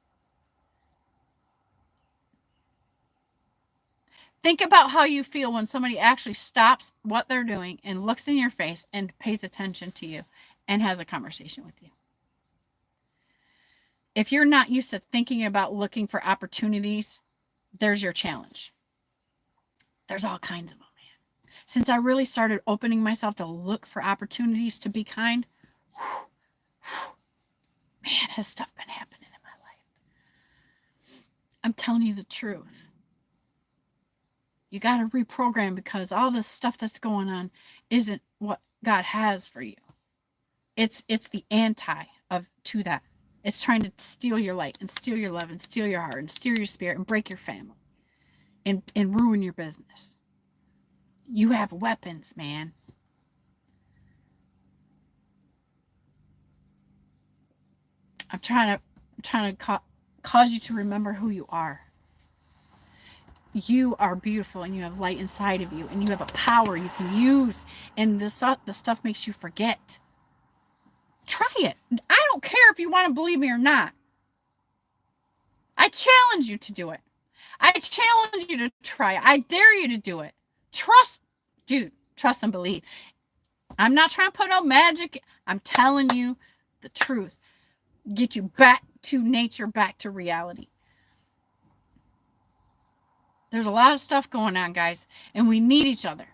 Think about how you feel when somebody actually stops what they're doing and looks in your face and pays attention to you and has a conversation with you. If you're not used to thinking about looking for opportunities, there's your challenge. There's all kinds of them, man. Since I really started opening myself to look for opportunities to be kind, man, has stuff been happening in my life. I'm telling you the truth. You got to reprogram, because all this stuff that's going on isn't what God has for you. It's the anti of to that. It's trying to steal your light and steal your love and steal your heart and steal your spirit and break your family and ruin your business. You have weapons, man. I'm trying to cause you to remember who you are. You are beautiful, and you have light inside of you, and you have a power you can use, and the stuff makes you forget. Try it. I don't care if you want to believe me or not. I challenge you to do it. I challenge you to try it. I dare you to do it. Trust, dude, trust and believe. I'm not trying to put out magic. I'm telling you the truth. Get you back to nature, back to reality. There's a lot of stuff going on, guys, and we need each other.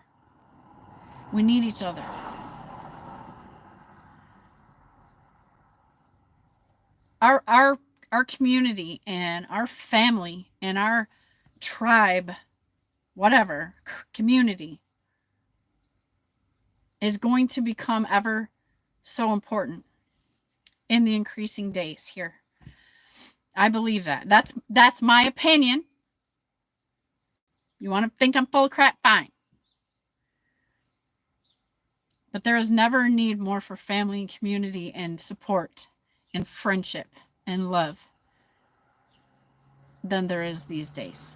We need each other. Our community and our family and our tribe, whatever, community, is going to become ever so important in the increasing days here. I believe that. That's my opinion. You want to think I'm full of crap? Fine. But there is never a need more for family and community and support and friendship and love than there is these days.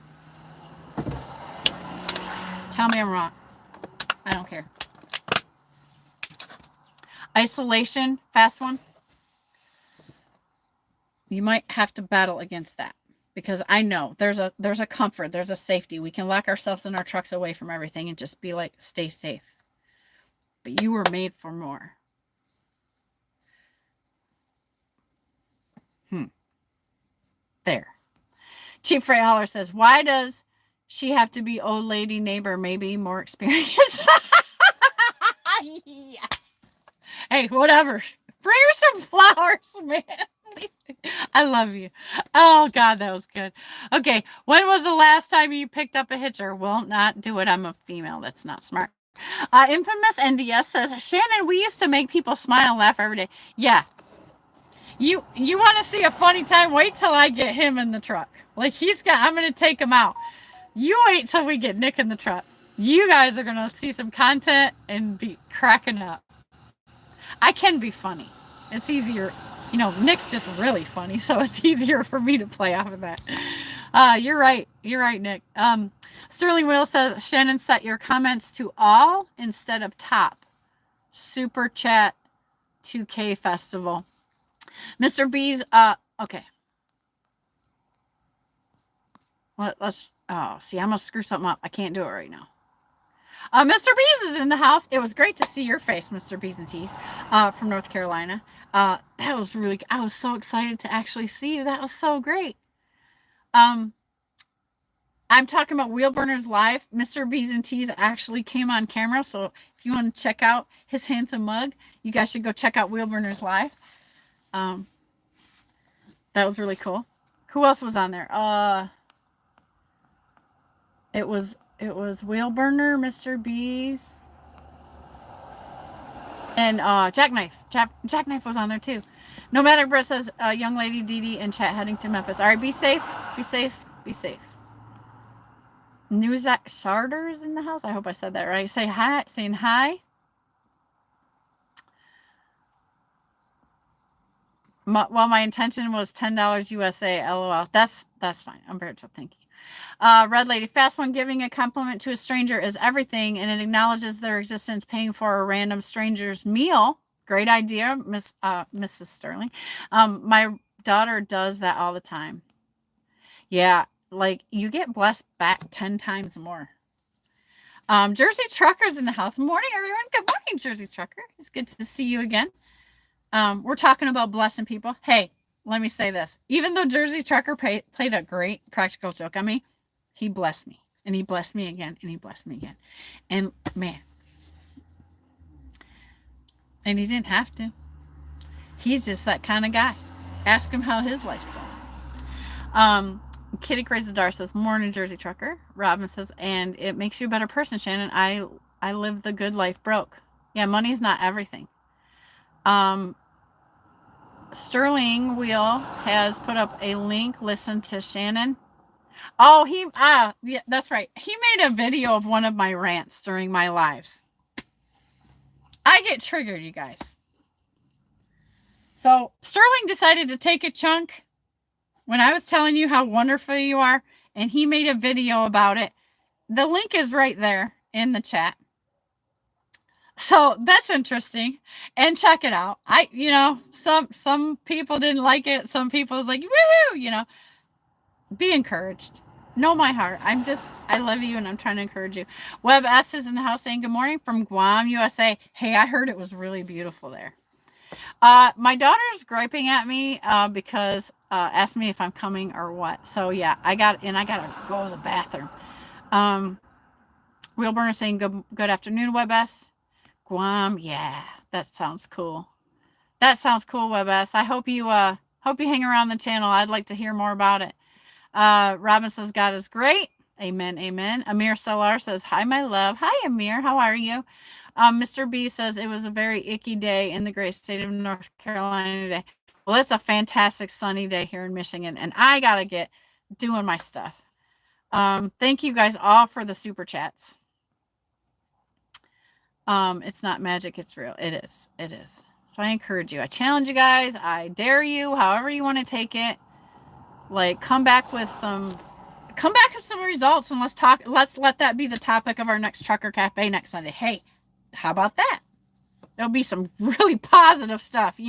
Tell me I'm wrong. I don't care. Isolation, fast one. You might have to battle against that, because I know there's a comfort, there's a safety. We can lock ourselves in our trucks away from everything and just be like, stay safe. But you were made for more. There. Cheap Freight Hauler says, why does she have to be old lady neighbor? Maybe more experience. Yes. Hey, whatever. Bring her some flowers, man. I love you. Oh, God, that was good. Okay, when was the last time you picked up a hitcher? Will not do it. I'm a female. That's not smart. Infamous NDS says, ShannAn, we used to make people smile and laugh every day. Yeah. You want to see a funny time? Wait till I get him in the truck. Like, I'm going to take him out. You wait till we get Nick in the truck. You guys are going to see some content and be cracking up. I can be funny. It's easier. You know, Nick's just really funny, so it's easier for me to play off of that. You're right. You're right, Nick. Sterling Will says, ShannAn, set your comments to all instead of top. Super chat 2K festival. Mr. B's, okay. Let's, see, I'm going to screw something up. I can't do it right now. Mr. Bees is in the house. It was great to see your face, Mr. Bees and Tees, from North Carolina. That was really, I was so excited to actually see you. That was so great. I'm talking about Wheel Burners Live. Mr. Bees and Tees actually came on camera. So if you want to check out his handsome mug, you guys should go check out Wheel Burners Live. That was really cool. Who else was on there? It was Wheel Burner, Mr. Bees, and Jackknife. Jackknife was on there too. No Matter Brett says, young lady Dee Dee in chat heading to Memphis. All right, be safe. Be safe. Be safe. News Charters in the house. I hope I said that right. Say hi. Saying hi. My intention was $10 USA. LOL. That's fine. Umberto, thank you. Red Lady, fast one. Giving a compliment to a stranger is everything, and it acknowledges their existence. Paying for a random stranger's meal. Great idea, Mrs. Sterling. My daughter does that all the time. Yeah, like you get blessed back 10 times more. Jersey Trucker's in the house. Morning, everyone. Good morning, Jersey Trucker. It's good to see you again. We're talking about blessing people. Hey, let me say this. Even though Jersey Trucker played a great practical joke on me, he blessed me. And he blessed me again, and he blessed me again. And man, and he didn't have to. He's just that kind of guy. Ask him how his life's going. Kitty Crazy Dar says, morning, Jersey Trucker. Robin says, and it makes you a better person, Shannon. I live the good life broke. Yeah, money's not everything. Sterling Wheel has put up a link. Listen to Shannon. Oh, yeah, that's right. He made a video of one of my rants during my lives. I get triggered, you guys. So Sterling decided to take a chunk when I was telling you how wonderful you are, and he made a video about it. The link is right there in the chat. So that's interesting, and check it out. Some people didn't like it. Some people was like, woohoo, be encouraged. Know my heart. I love you, and I'm trying to encourage you. Web S is in the house saying good morning from Guam, USA. Hey, I heard it was really beautiful there. My daughter's griping at me because asked me if I'm coming or what. So yeah, I gotta go to the bathroom. Wheelburner saying good afternoon, Web S. Guam, yeah, that sounds cool. That sounds cool, Web S. I hope you hang around the channel. I'd like to hear more about it. Robin says God is great. Amen, amen. Amir Salar says, hi, my love. Hi, Amir. How are you? Mr. B says it was a very icky day in the great state of North Carolina today. Well, it's a fantastic sunny day here in Michigan, and I got to get doing my stuff. Thank you guys all for the super chats. It's not magic, it's real. It is. It is. So I encourage you. I challenge you guys. I dare you, however you want to take it. Like, come back with some results, and let's let that be the topic of our next Trucker Cafe next Sunday. Hey, how about that? There'll be some really positive stuff,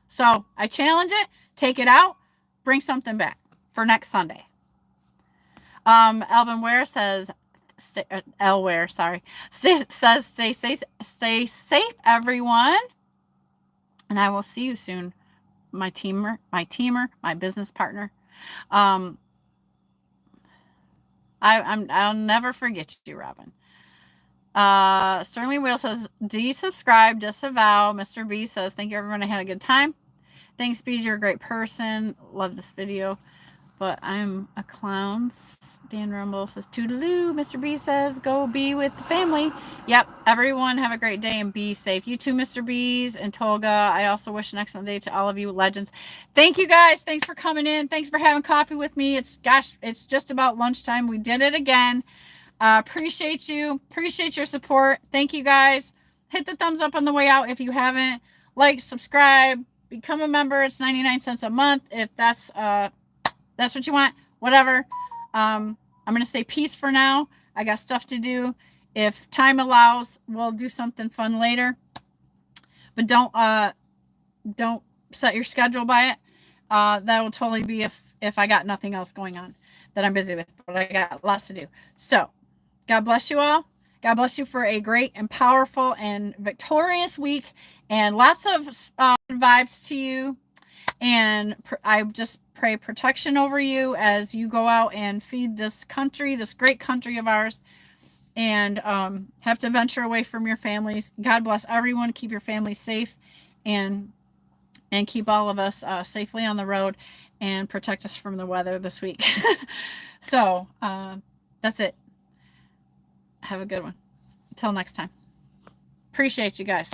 So I challenge it, take it out, bring something back for next Sunday. Alvin Ware says, stay safe, everyone. And I will see you soon. My teamer, my business partner. I'll never forget you, Robin. Sterling Wheel says, do you subscribe? Disavow. Mr. B says, thank you, everyone. I had a good time. Thanks, Bees. You're a great person. Love this video. But I'm a clown. Dan Rumble says, toodaloo. Mr. B says, go be with the family. Yep. Everyone have a great day and be safe. You too, Mr. B's and Tolga. I also wish an excellent day to all of you legends. Thank you, guys. Thanks for coming in. Thanks for having coffee with me. It's just about lunchtime. We did it again. Appreciate you. Appreciate your support. Thank you, guys. Hit the thumbs up on the way out if you haven't. Like, subscribe, become a member. It's 99 cents a month. If that's what you want, whatever. I'm going to say peace for now. I got stuff to do. If time allows, we'll do something fun later. But don't set your schedule by it. That will totally be if I got nothing else going on that I'm busy with. But I got lots to do. So, God bless you all. God bless you for a great and powerful and victorious week. And lots of vibes to you. And I just pray protection over you as you go out and feed this country, this great country of ours, and have to venture away from your families. God bless everyone. Keep your family safe, and keep all of us safely on the road, and protect us from the weather this week. So that's it. Have a good one. Until next time. Appreciate you guys.